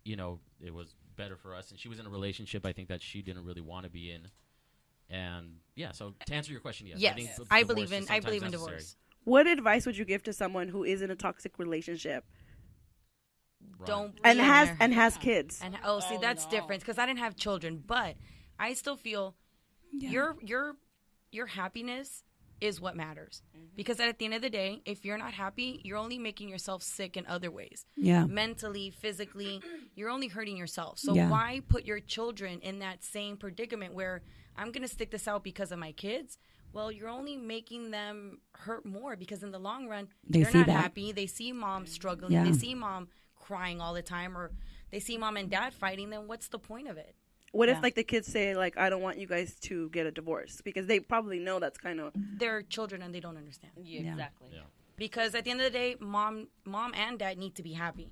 you know, it was better for us. And she was in a relationship, I think, that she didn't really want to be in. And yeah, so to answer your question, yes, Yes, I, think I divorce believe in is sometimes necessary. divorce. What advice would you give to someone who is in a toxic relationship Run. Don't and be in has there. and has kids? And see, that's different because I didn't have children, but I still feel your happiness is what matters. Because at the end of the day, if you're not happy, you're only making yourself sick in other ways. Yeah. Mentally, physically, you're only hurting yourself. So Yeah. why put your children in that same predicament where I'm going to stick this out because of my kids? Well, you're only making them hurt more because in the long run, They they're see not that. happy. They see mom struggling. Yeah. They see mom crying all the time, or they see mom and dad fighting. Then what's the point of it? What Yeah. if like the kids say like, I don't want you guys to get a divorce, because they probably know that's kind of They're children and they don't understand. Yeah, exactly. Yeah. Because at the end of the day, mom and dad need to be happy.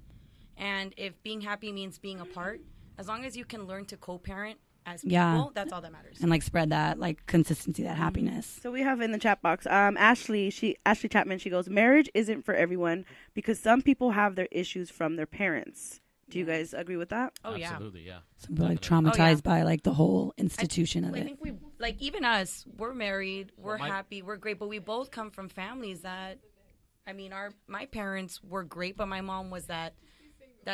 And if being happy means being apart, as long as you can learn to co-parent as people, Yeah. that's all that matters. And like spread that like consistency, that happiness. So we have in the chat box, Ashley Chapman. She goes, marriage isn't for everyone because some people have their issues from their parents. Do you guys agree with that? Oh, yeah. Absolutely, yeah. Some people like Definitely. traumatized by like the whole institution of I it. think we, like, even us, we're married, we're my- happy, we're great, but we both come from families that, I mean, my parents were great, but my mom was that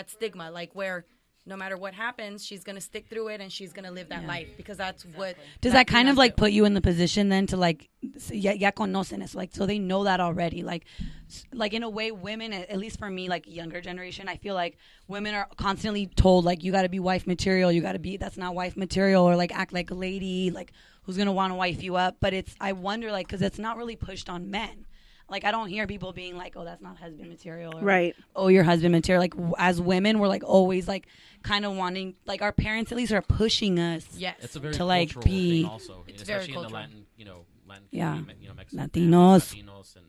stigma, like where no matter what happens, she's going to stick through it and she's going to live that life because that's what. Does that kind of Latinas like do. put you in the position then to like, ya conocen eso, like, so they know that already, like in a way, women, at least for me, like younger generation, I feel like women are constantly told like, you got to be wife material, that's not wife material, or like act like a lady, like who's going to want to wife you up. But I wonder, like, because it's not really pushed on men. Like, I don't hear people being like, oh, that's not husband material. Or, Right. oh, you're husband material. Like, as women, we're, like, always, like, kind of wanting, like, our parents at least are pushing us. Yes. It's a very To, like, cultural be- thing also, It's very especially in the cultural. Latin Yeah. community, Mexican Latinos. Latinos, and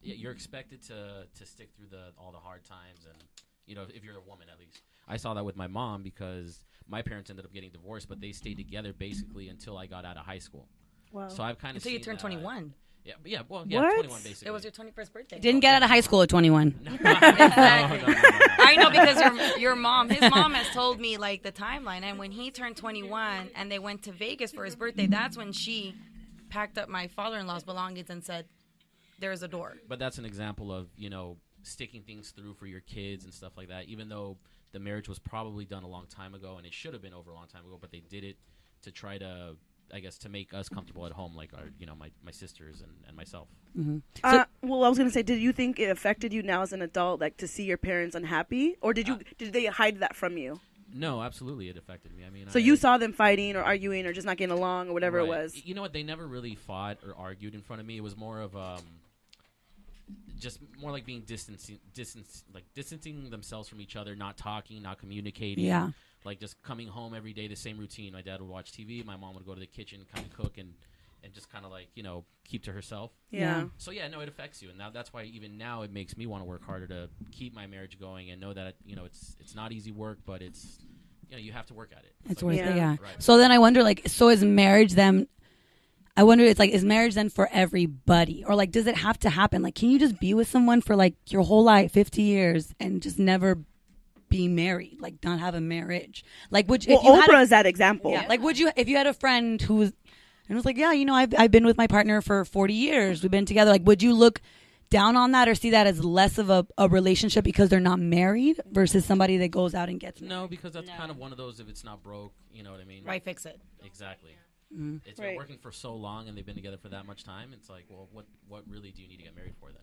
you're expected to stick through all the hard times, and if you're a woman at least. I saw that with my mom because my parents ended up getting divorced, but they stayed together basically until I got out of high school. Wow. So I've kind of Until you turned 21. Yeah, What? 21 basically. It was your 21st birthday. Didn't get out of high school at 21. No, Exactly. no. I know because your mom, his mom has told me like the timeline. And when he turned 21 and they went to Vegas for his birthday, that's when she packed up my father-in-law's belongings and said, "There's a door." But that's an example of sticking things through for your kids and stuff like that. Even though the marriage was probably done a long time ago, and it should have been over a long time ago, but they did it to try to, I guess, to make us comfortable at home, like our, my sisters and myself. Well, I was gonna say, did you think it affected you now as an adult, like to see your parents unhappy, or did they hide that from you? No, absolutely, it affected me. I mean, So you saw them fighting or arguing or just not getting along or whatever it Right. was. You know what? They never really fought or argued in front of me. It was more of just more like being distancing themselves from each other, not talking, not communicating. Yeah. Like just coming home every day, the same routine. My dad would watch TV. My mom would go to the kitchen, kind of cook, and just kind of like keep to herself. Yeah. So yeah, no, it affects you, and now that's why even now it makes me want to work harder to keep my marriage going and know that it's not easy work, but it's you have to work at it. It's like, worth it, yeah. Right. So then I wonder, like, so is marriage then? I wonder, it's like, is marriage then for everybody, or like, does it have to happen? Like, can you just be with someone for like your whole life, 50 years, and just never be married, like not have a marriage? Like, would you? Well, If you Oprah had is that example. yeah, like, would you? If you had a friend who was, and was like, yeah, I've been with my partner for 40 years, we've been together. Like, would you look down on that or see that as less of a relationship because they're not married versus somebody that goes out and gets married? No, because that's kind of one of those, if it's not broke, you know what I mean? Right, fix it. Exactly. It's Right. been working for so long and they've been together for that much time. It's like, well, what really do you need to get married for then?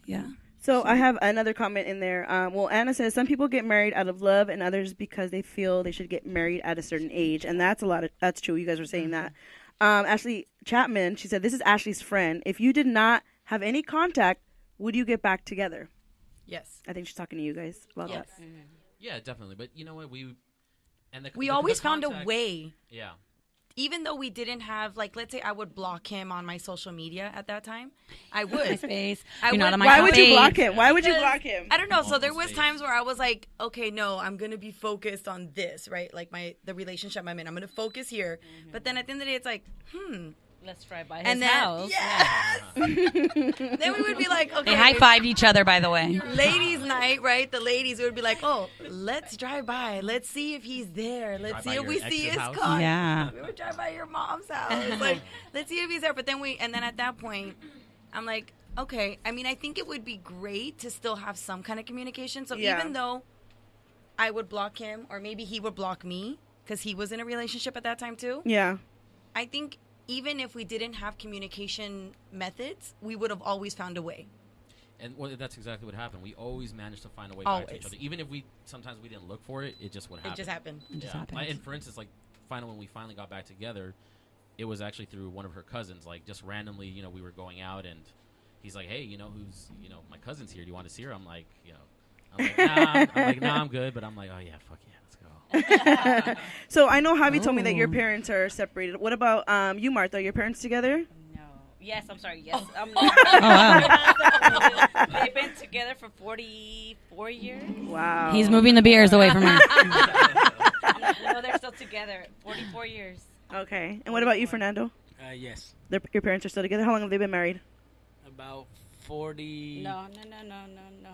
Yeah. So I have another comment in there. Well, Anna says some people get married out of love, and others because they feel they should get married at a certain age, and that's that's true. You guys were saying that. Ashley Chapman, she said, "This is Ashley's friend. If you did not have any contact, would you get back together?" Yes. I think she's talking to you guys about Yes. that. Yeah, definitely. But you know what? We always found a contact- way. Yeah. Even though we didn't have, like, let's say I would block him on my social media at that time. I would. MySpace. I You're not would- on my Why would you page. block him? Why would you Because- block him? I don't know. So Multiple there was space. times where I was like, okay, no, I'm gonna be focused on this, right? Like the relationship I'm in. I'm gonna focus here. But then at the end of the day, it's like, Let's drive by his and then house. yes, then we would be like, okay, They high-fived each other, by the way. ladies' night, right? The ladies would be like, oh, let's drive by. Let's see if he's there. Let's Drive see by if your we see ex's his house? car. Yeah. We would drive by your mom's house. Like, let's see if he's there. But then and then at that point, I'm like, okay. I mean, I think it would be great to still have some kind of communication. So Yeah. even though I would block him, or maybe he would block me because he was in a relationship at that time too, Yeah. I think even if we didn't have communication methods, we would have always found a way. And that's exactly what happened. We always managed to find a way back to each Always. other. Even if sometimes we didn't look for it, it just would happen. It just happened. It just Yeah. happens. And for instance, like, when we finally got back together, it was actually through one of her cousins. Like, just randomly, we were going out, and he's like, "Hey, my cousin's here. Do you want to see her?" I'm like, nah, I'm good. But I'm like, oh yeah, fuck yeah, let's go. So I know Javi told me that your parents are separated. What about you, Martha? Are your parents together? No. Yes, I'm sorry. Yes. They've been together for 44 years. Wow. He's moving the beers away from her. No, they're still together. 44 years. Okay. And what about you, Fernando? Yes. Your parents are still together. How long have they been married? About 40. No.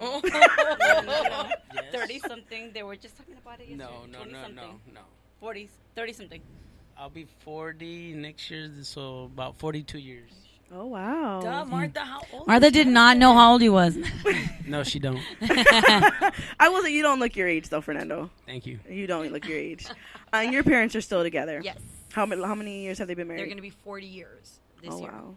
No. Yes. 30 something. They were just talking about it yesterday. No. 20 something. 40. 30 something. I'll be 40 next year, so about 42 years. Oh wow. Duh, Martha, how old? Martha did not know how old he was. No, she don't. I will say you don't look your age though, Fernando. Thank you. You don't look your age. And your parents are still together. Yes. How many years have they been married? They're going to be 40 years this oh year wow.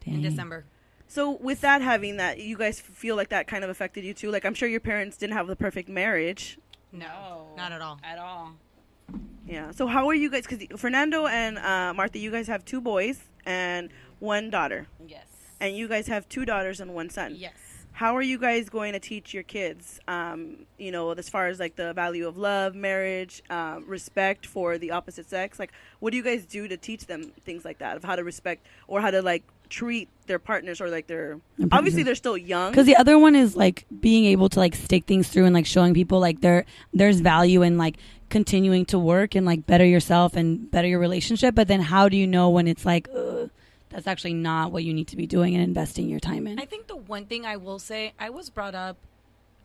in December. So with that, having that, you guys feel like that kind of affected you too? Like, I'm sure your parents didn't have the perfect marriage. No, not at all. At all. Yeah. So how are you guys? Because Fernando and Martha, you guys have 2 boys and 1 daughter. Yes. And you guys have 2 daughters and 1 son. Yes. How are you guys going to teach your kids, as far as, like, the value of love, marriage, respect for the opposite sex? Like, what do you guys do to teach them things like that, of how to respect or how to, like, treat their partners or, like, obviously they're still young. Because the other one is, like, being able to, like, stick things through and, like, showing people, like, there's value in, like, continuing to work and, like, better yourself and better your relationship. But then how do you know when it's, like, that's actually not what you need to be doing and investing your time in? I think the one thing I will say, I was brought up,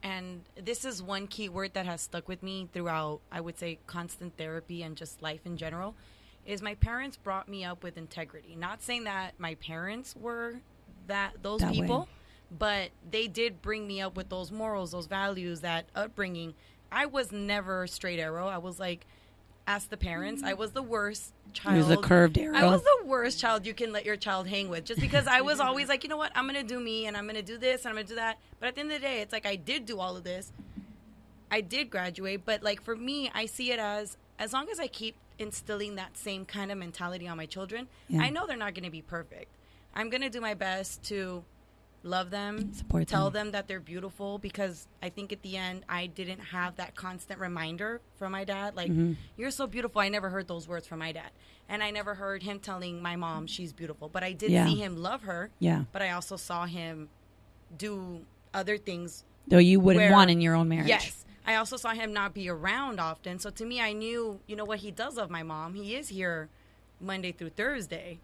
and this is one key word that has stuck with me throughout, I would say, constant therapy and just life in general, is my parents brought me up with integrity. Not saying that my parents were those That people, way. but they did bring me up with those morals, those values, that upbringing. I was never straight arrow. I was like, ask the parents, I was the worst child. It was a curved arrow. I was the worst child you can let your child hang with, just because I was always like, you know what, I'm going to do me, and I'm going to do this, and I'm going to do that. But at the end of the day, it's like I did do all of this. I did graduate, but, like, for me, I see it as long as I keep instilling that same kind of mentality on my children, Yeah. I know they're not going to be perfect. I'm going to do my best to love them, Support tell them. them that they're beautiful, because I think at the end I didn't have that constant reminder from my dad, like, you're so beautiful. I never heard those words from my dad, and I never heard him telling my mom she's beautiful, but I did Yeah. see him love her. Yeah. But I also saw him do other things. Though you wouldn't where- want in your own marriage. Yes, I also saw him not be around often. So to me, I knew, you know what, he does love my mom. He is here Monday through Thursday.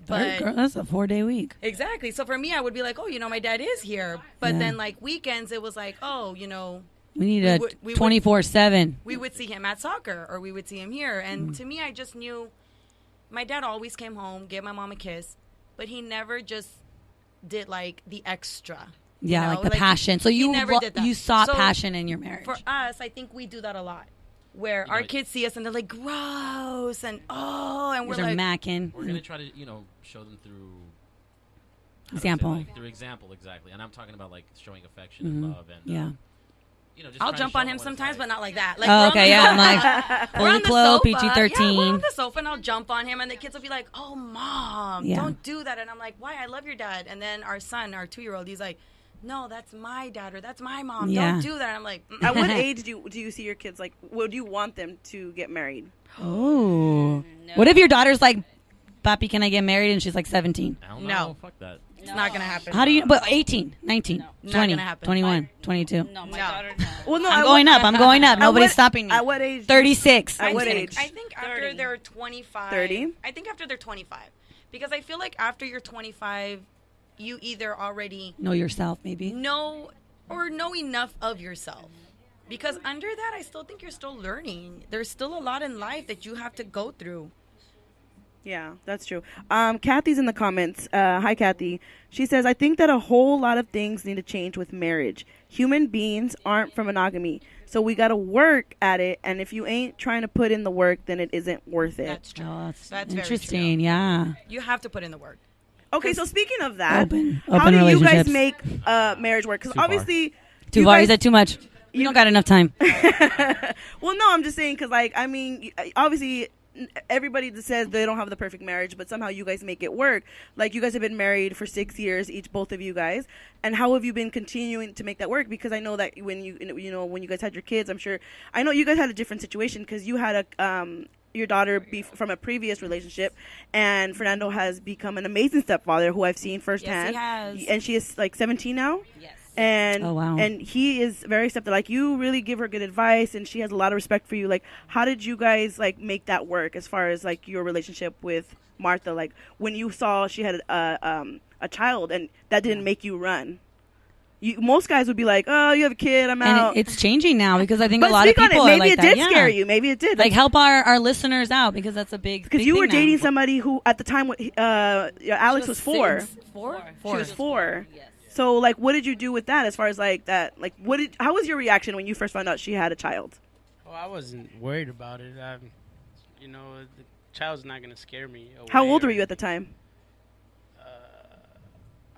But Girl, that's a 4-day week. exactly. So for me, I would be like, oh, you know, my dad is here. But Yeah. then like weekends, it was like, oh, you know, We need We a would- we would- 24/7. we would see him at soccer or we would see him here. And Mm. to me, I just knew my dad always came home, gave my mom a kiss, but he never just did like the extra. you Yeah, know? like the passion. So he you never did that. you saw So passion in your marriage. For us, I think we do that a lot. Where our know, kids see us and they're like, gross, and and we're These are like, macking. We're gonna try to, show them through how do I say, Example. like, through example, exactly. And I'm talking about like showing affection and love, and Yeah. just I'll trying to jump show on them him what it's sometimes, like. but not like that. Like, Oh, we're on okay, the yeah, I'm sofa. like, We're fully on the clothed, sofa. Yeah, PG-13. we're on the sofa, and I'll jump on him, and the kids will be like, "Oh, mom, Yeah. don't do that." And I'm like, "Why? I love your dad." And then our son, our 2-year-old, he's like, "No, that's my dad, or that's my mom. Yeah. Don't do that." And I'm like, At what age do you see your kids like? Would you want them to get married? Oh. What if your daughter's like, Papi, can I get married? And she's like 17. Hell No. no, fuck that. "It's not gonna happen." How do you, but 18, 19, Not 20, gonna happen. 21, 22. No, my No. daughter. No. Well, no, I'm at going what- up. I'm going up. at Nobody's what- stopping me. At what age? 36. At what I age? think after 30. they're 25. 30? I think after they're 25, because I feel like after you're 25, you either already Know yourself, maybe. know enough of yourself. Because under that, I still think you're still learning. There's still a lot in life that you have to go through. Yeah, that's true. Kathy's in the comments. Hi, Kathy. She says, I think that a whole lot of things need to change with marriage. Human beings aren't for monogamy. So we got to work at it. And if you ain't trying to put in the work, then it isn't worth it. That's true. Oh, that's, That's very interesting. Yeah. You have to put in the work. Okay, so speaking of that, Open how do you guys relationships. make marriage work? Because Too far. obviously... Too you far. guys- Is that too much? You don't got enough time. Well, no, I'm just saying because, like, I mean, obviously, everybody that says they don't have the perfect marriage, but somehow you guys make it work. Like, you guys have been married for 6 years, each, both of you guys. And how have you been continuing to make that work? Because I know that when when you guys had your kids, I know you guys had a different situation because you had your daughter be from a previous relationship, and Fernando has become an amazing stepfather who I've seen firsthand. has. And she is like 17 now. Yes. And Oh, wow. and he is very accepted. Like, you really give her good advice, and she has a lot of respect for you. Like, how did you guys like make that work as far as like your relationship with Martha? Like, when you saw she had a child, and that didn't make you run. Most guys would be like, "Oh, you have a kid, I'm out." And it's changing now because I think but a lot of speak on people it. are Maybe like it that. did Yeah. scare you. Maybe it did. Like, help our listeners out because that's a big because big you were thing now. dating somebody who at the time Alex was 4. 4? She was 4. Yes. So, like, what did you do with that as far as, like, that? Like, how was your reaction when you first found out she had a child? Well, I wasn't worried about it. The child's not gonna scare me. How away old or- were you at the time?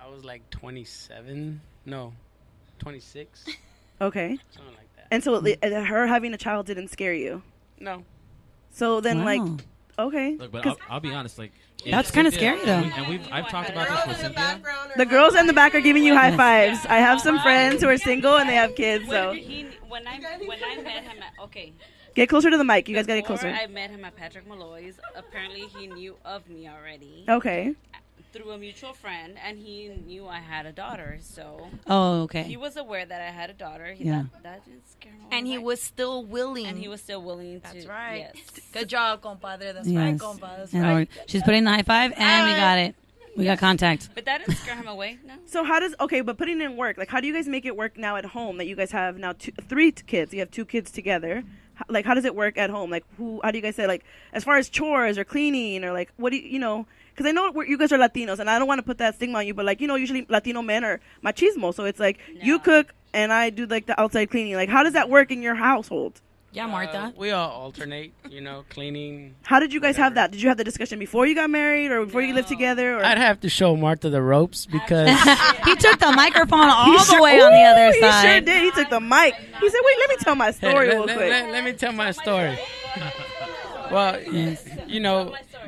I was like 27. No, 26. Okay. Something like that. And so her having a child didn't scare you? No. So then, like, Wow. okay. Look, but 'Cause I'll be honest. Like, That's if kinda Cynthia- scary, though. And I've talked about this with Cynthia. the girls in the back are giving you high fives. I have some friends who are single and they have kids, so When I met him at, okay. get closer to the mic. You guys gotta get Before closer. I met him at Patrick Malloy's. Apparently, he knew of me already Okay. through a mutual friend, and he knew I had a daughter. So Oh, he okay. was aware that I had a daughter. Yeah. That didn't scare him. And he away. was still willing. and he was still willing to. That's right. Yes. Good job, compadre. That's right, Yes. compadre. That's And right. she's putting the high five, and we got it. We got contact. But that didn't scare him away. No. So how does but putting in work, like, how do you guys make it work now at home that you guys have now 3 kids? You have 2 kids together. Like, how does it work at home? Like, how do you guys say, like, as far as chores or cleaning or like, what do you because I know you guys are Latinos, and I don't want to put that stigma on you, but, like, usually Latino men are machismo, so it's like you cook and I do like the outside cleaning. Like, how does that work in your household? Yeah, Martha. We all alternate, cleaning. How did you guys have Whatever. that? Did you have the discussion before you got married or before you lived together? Or I'd have to show Martha the ropes because He took the microphone all He the sure- way on the other He side. sure did. He took the mic. He said, "Wait, let me tell my story real quick." let me tell my story. Well,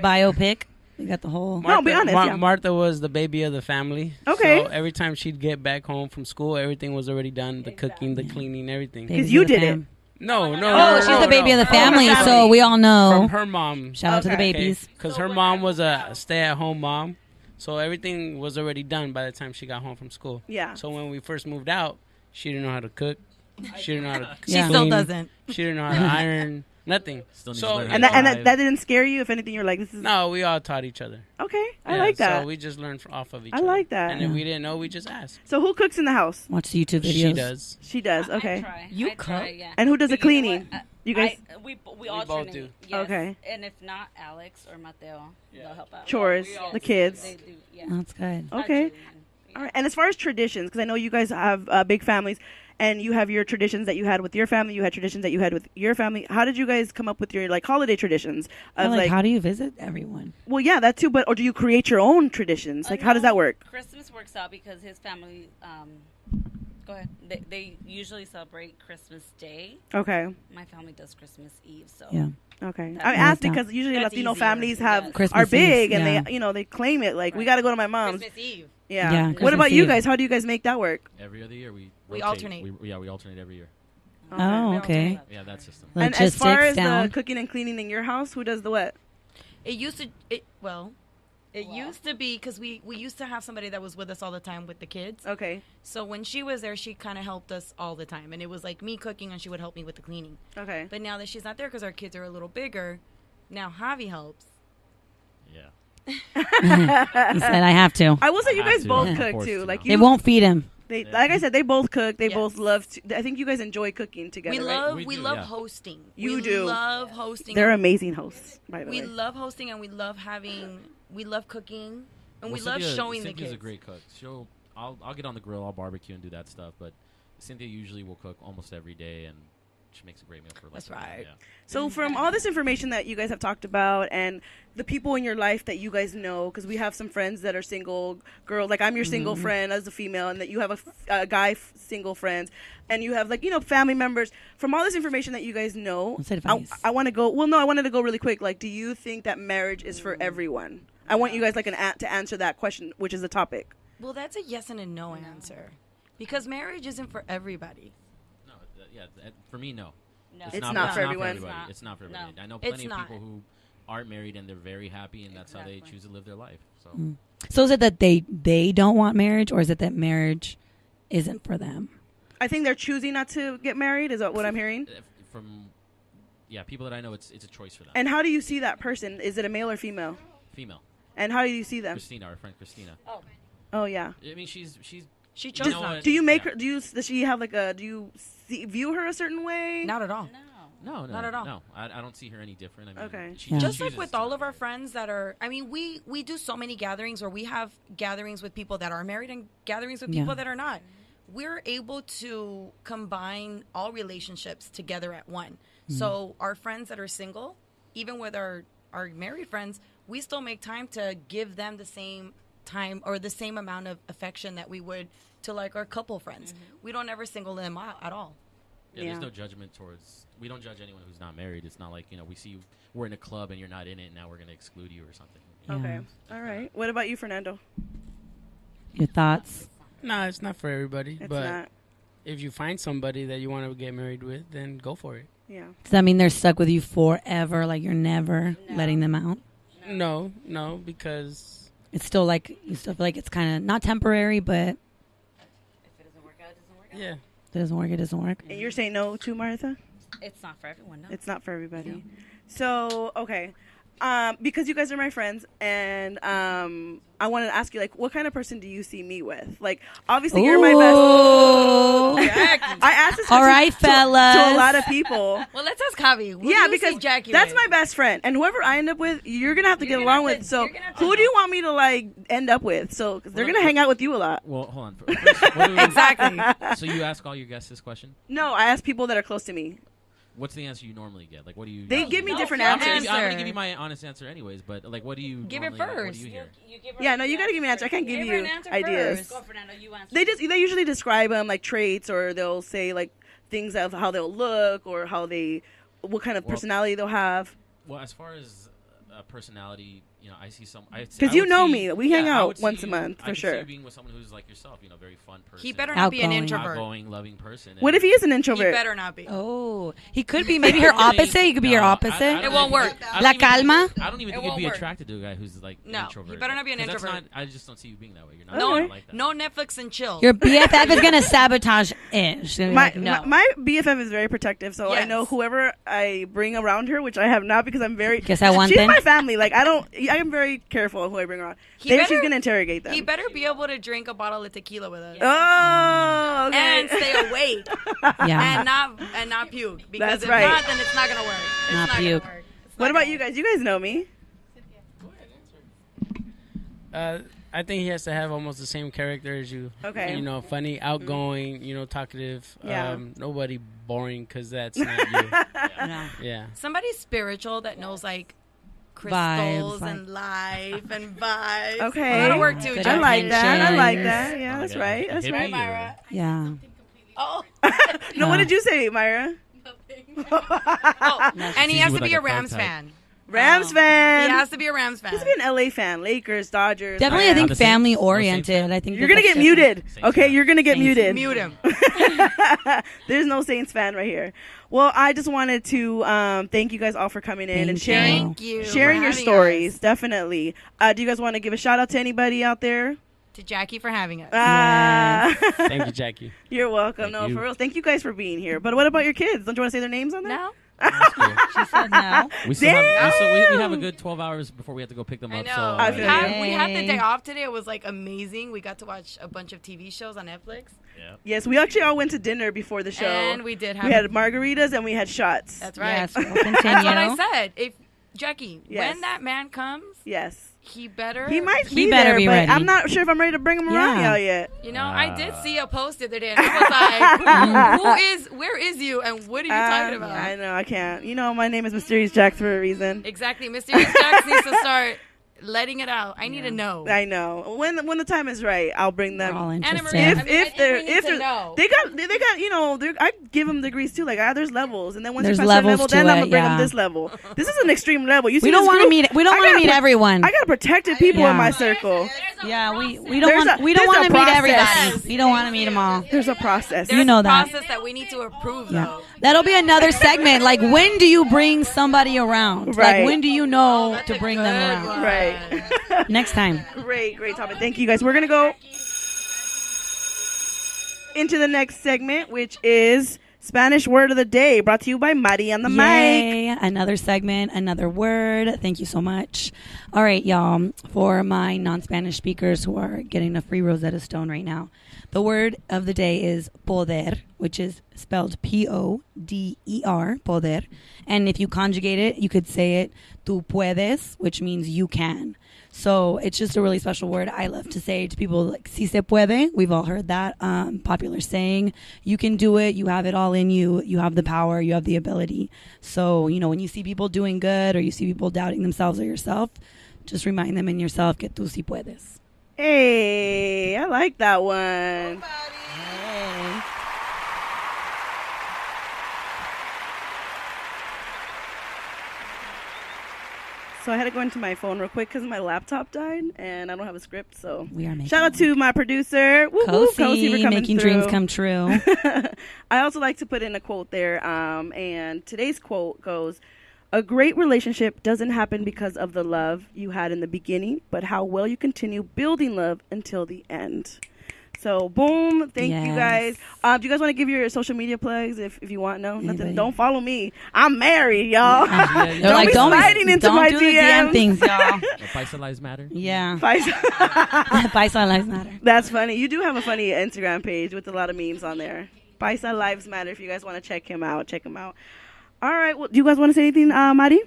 Biopic. We got the whole. No, be honest, yeah. Martha was the baby of the family. Okay. So every time she'd get back home from school, everything was already done. The cooking, the cleaning, everything. baby you of the did it. fam. No. Oh, she's the baby of the family, so we all From know. her mom. Shout out to the Okay. babies. Because her mom was a stay-at-home mom. So everything was already done by the time she got home from school. Yeah. So when we first moved out, she didn't know how to cook. She didn't know how to She Yeah. still clean. doesn't. She didn't know how to iron. Nothing. Still needs So, to learn how And to that drive. that didn't scare you. If anything, you're like, this is No, we all taught each other. okay. I Yeah, like that. So we just learned off of each I other. like that. And if we didn't know, we just asked. So who cooks in the house? Watch the YouTube videos. She does. She does. Okay. I try. You I try, cook? yeah. And who does the But you know cleaning? what? You guys we both alternate. do. Yes. Okay. And if not, Alex or Mateo, they'll help out. chores, Yes, the kids. They do. Yeah. That's good. Not Okay. Julian. All right. And as far as traditions, because I know you guys have big families, and you have your traditions that you had with your family. You had traditions that you had with your family. How did you guys come up with your like holiday traditions? Of Like, how do you visit everyone? well, yeah, that too. But or do you create your own traditions? Like, how does No, that work? Christmas works out because his family. Go ahead. They usually celebrate Christmas Day. Okay. My family does Christmas Eve. So Yeah. Okay. That- I asked That's because usually That's Latino easier. families have Yes. Christmas are big Eve, and yeah. they they claim it like we Right. got to go to my mom's. Christmas Eve. Yeah. Yeah, What Christmas about you Eve. guys? How do you guys make that work? Every other year we We rotate. alternate. We alternate every year. Oh, okay. Yeah, that system. And as far Logistics as down. the cooking and cleaning in your house, who does the what? It used to. It used to be because we used to have somebody that was with us all the time with the kids. Okay. So when she was there, she kind of helped us all the time, and it was like me cooking, and she would help me with the cleaning. Okay. But now that she's not there because our kids are a little bigger, now Javi helps. Yeah. He said I have to. I will say you I have guys to. both I'm cook forced too. to Like now. It won't feed him. they like I said, they both cook. They Yes. both love. I think you guys enjoy cooking together. We right? love We we do, love yeah. hosting. You we do. love hosting. They're amazing hosts, by the We way. love hosting and we love cooking and we Well, love showing the Cynthia's kids. a great cook. I'll get on the grill, I'll barbecue and do that stuff, but Cynthia usually will cook almost every day, and she makes a great meal for like That's everyone, right. Yeah. So from all this information that you guys have talked about and the people in your life that you guys know, because we have some friends that are single girls, like I'm your single friend as a female, and that you have a guy single friends, and you have like family members. From all this information that you guys know, What's advice? I want to go. Well, no, I wanted to go really quick. Like, do you think that marriage is for everyone? I want you guys like to answer that question, which is the topic. Well, that's a yes and a no answer. Because marriage isn't for everybody. No, for me, no. No. It's not for everyone. everybody. It's It's not for not. everybody. I know It's plenty of not. people who aren't married and they're very happy, and that's how they Exactly. choose to live their life. So So is it that they don't want marriage, or is it that marriage isn't for them? I think they're choosing not to get married. Is that what I'm hearing? from people that I know, it's a choice for them. And how do you see that person? Is it a male or female? Female, And how do you see them? Christina, our friend Christina. Oh yeah. I mean, she's She You chose know not what? to. Do you make Yeah. her? Does she have like a? Do you view her a certain way? Not at all. no, Not at all. No, I don't see her any different. I mean, Okay. she Yeah. Just like chooses with to. all of our friends that are, I mean, we do so many gatherings where we have gatherings with people that are married and gatherings with Yeah. people that are not. We're able to combine all relationships together at one. So our friends that are single, even with our married friends, we still make time to give them the same time or the same amount of affection that we would to like our couple friends. We don't ever single them out at all. Yeah, Yeah. there's no judgment towards. We don't judge anyone who's not married. It's not like we see we're in a club and you're not in it. Now we're going to exclude you or something. Okay. All right. What about you, Fernando? Your thoughts? Nah, it's not for everybody. It's but not. if you find somebody that you want to get married with, then go for it. Yeah. Does that mean they're stuck with you forever? Like you're never letting them out? No, because It's still like you still feel like it's kind of not temporary, but If it doesn't work out, it doesn't work out. yeah. it doesn't work. It doesn't work. And you're saying no to Martha? It's not for everyone. No. It's not for everybody. So okay. Because you guys are my friends, and I wanted to ask you, like, what kind of person do you see me with? Like, obviously, you're my best. I asked this All question right, fellas. to a lot of people. Well, let's ask Javi. Who Yeah, do you because see Jackie that's with? my best friend, and whoever I end up with, you're gonna have to You're get gonna along have with. to- So, you're gonna have to who do you want me to like end up with? So, 'cause they're gonna hang out with you a lot. Well, hold on. First, what do we- Exactly. So you ask all your guests this question. No, I ask people that are close to me. What's the answer you normally get? Like, what do you? They give me different I'm gonna, answers. give, I'm gonna give you my honest answer anyways. But like, what do you? Give it normally, like, what do first. you hear? You give her Yeah, no, you gotta give me an answer. I can't give her you an answer ideas. First. Go, Fernando. You answer. They usually describe them like traits, or they'll say like things of how they'll look, or what kind of Well- personality they'll have. Well, as far as personality, you know, I see some. Because you know me, we hang I out would see once a you- month I for could see sure. you being with someone who's like yourself, you know, very fun person. He better not be an Outgoing. introvert. outgoing, loving person. What and- if he is an He introvert? better not be. Oh, he could be maybe her opposite. He could be your No, opposite. I don't It won't even- work. I don't La even- calma. I don't even It think you'd won't be work. attracted to a guy who's like an No, introvert. he better not be an 'Cause that's introvert. not- I just don't see you being that way. You're not, No, you're not like that. No Netflix and chill. Your BFF is gonna sabotage it. She's gonna be My, like, no. my BFF is very protective, so I Yes. know whoever I bring around her, which I have not because I'm very. Guess I want She's then. my family. Like I am very careful of who I bring around. He Then better- she's gonna interrogate them. He better be able to drink a bottle of tequila with us. Oh, okay. And stay awake Yeah. and not puke because That's if right. not, then it's not gonna work. It's Not not puke. Gonna work. It's What not about gonna you work. guys? You guys know me. I think he has to have almost the same character as you. Okay. You know, funny, outgoing, you know, talkative. Yeah. Nobody boring because that's not you. No. Yeah. Somebody spiritual that knows like crystals Vibes, like- and life and vibes. Okay. Well, that'll work too. Good I Jackie. like that. I like intentions. that. Yeah, that's Okay. right. That's Hippie right. or- Myra. Yeah. Oh, No, what did you say, Myra? oh. and he Easy has to with, be like, a a Rams five type. fan. Rams He fan. has to be a Rams fan. He has to be an LA fan. Lakers, Dodgers. Definitely, I Rams. think the Saints? family No oriented. I think You're that gonna that's get different. muted. Saints Okay, fan. you're gonna get Saints. muted. Mute him. There's no Saints fan right here. Well, I just wanted to thank you guys all for coming in and Thank sharing Thank you. sharing for your having stories. us. Definitely. Do you guys want to give a shout out to anybody out there? To Jackie for having us. Thank you, Jackie. You're welcome. Thank No, you. for real. Thank you guys for being here. But what about your kids? Don't you want to say their names on there? No? That's cool. She said no. We still have, Damn. we have a good 12 hours before we have to go pick them I up. know. So I we, feel had, you. the day off today. It was like amazing. We got to watch a bunch of TV shows on Netflix. yeah. Yes, we actually all went to dinner before the show. And we did have. We had margaritas and we had shots. That's right. Yes, we'll continue. That's what I said. If Jackie, Yes. when that man comes, Yes. he better. He might He be better there, be but ready. I'm not sure if I'm ready to bring him around Yeah. y'all yet. You know, I did see a post the other day, and I was like, where is you, and what are you talking about? I know, I can't. You know, my name is Mysterious Jack for a reason. Exactly. Mysterious Jax needs to start letting it out. I need to know. I know. When the time is right, I'll bring them. We're all Anna interested. Maria, If I mean, I if think they're we need if to they're, know. they got you know I give them degrees too, like there's levels, and then once There's you pass that levels level, to then I'm it, gonna bring them yeah. this level. This is an extreme level. You see We don't this want to group? meet. We don't I want to gotta meet put- everyone. I got protected people in my circle. Yeah, we don't There's want a- we don't there's a want to meet process. everybody. We don't want to meet them all. There's a process. There's You know a that. process that we need to approve, Yeah. though. That'll be another segment. Like, when do you bring somebody around? Right. Like, when do you know That's to a bring them good around? one. Right. Next time. Great topic. Thank you guys. We're gonna go into the next segment, which is Spanish word of the day, brought to you by Mari on the mic. Yay. Another segment, another word. Thank you so much. All right, y'all. For my non-Spanish speakers who are getting a free Rosetta Stone right now, the word of the day is poder, which is spelled P-O-D-E-R, poder. And if you conjugate it, you could say it tú puedes, which means you can. So it's just a really special word. I love to say to people, like, si se puede. We've all heard that popular saying. You can do it. You have it all in you. You have the power. You have the ability. So, you know, when you see people doing good or you see people doubting themselves or yourself, just remind them in yourself que tú sí puedes. Hey, I like that one. So I had to go into my phone real quick because my laptop died and I don't have a script. So We are making shout out to my producer, woo woo, Kosi, for Kosi, coming making through. dreams come true. I also like to put in a quote there, and today's quote goes, "A great relationship doesn't happen because of the love you had in the beginning, but how well you continue building love until the end." So, boom. Thank you guys. Yes. Do you guys want to give your social media plugs if you want? No? Nothing. Anybody? Don't follow me. I'm married, y'all. They're Don't like, be don't sliding into don't my do the DM DMs. things, y'all. Paisa lives matter. Yeah. Paisa. Paisa lives matter. That's funny. You do have a funny Instagram page with a lot of memes on there. Paisa Lives Matter. If you guys want to check him out, check him out. All right. Well, do you guys want to say anything, Mari?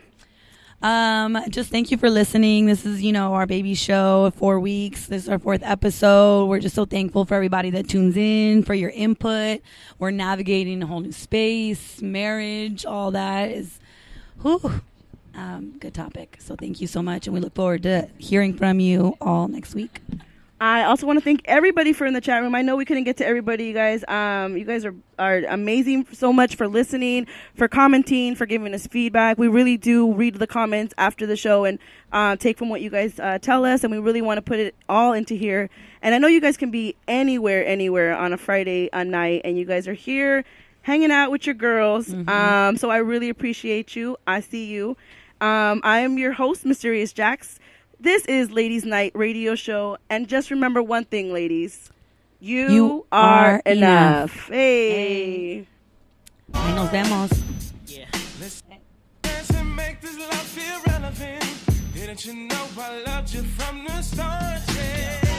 Just thank you for listening. This is, our baby show, 4 weeks. This is our 4th episode. We're just so thankful for everybody that tunes in, for your input. We're navigating a whole new space, marriage, all that is, good topic. So thank you so much. And we look forward to hearing from you all next week. I also want to thank everybody for in the chat room. I know we couldn't get to everybody, you guys. You guys are amazing so much for listening, for commenting, for giving us feedback. We really do read the comments after the show and take from what you guys tell us, and we really want to put it all into here. And I know you guys can be anywhere on a Friday night, and you guys are here hanging out with your girls. So I really appreciate you. I see you. I am your host, Mysterious Jax. This is Ladies Night Radio Show. And just remember one thing, ladies. You are enough. Hey. Ahí nos vemos. Yeah. And make this love feel relevant. Didn't you know I loved you from the start? Yeah.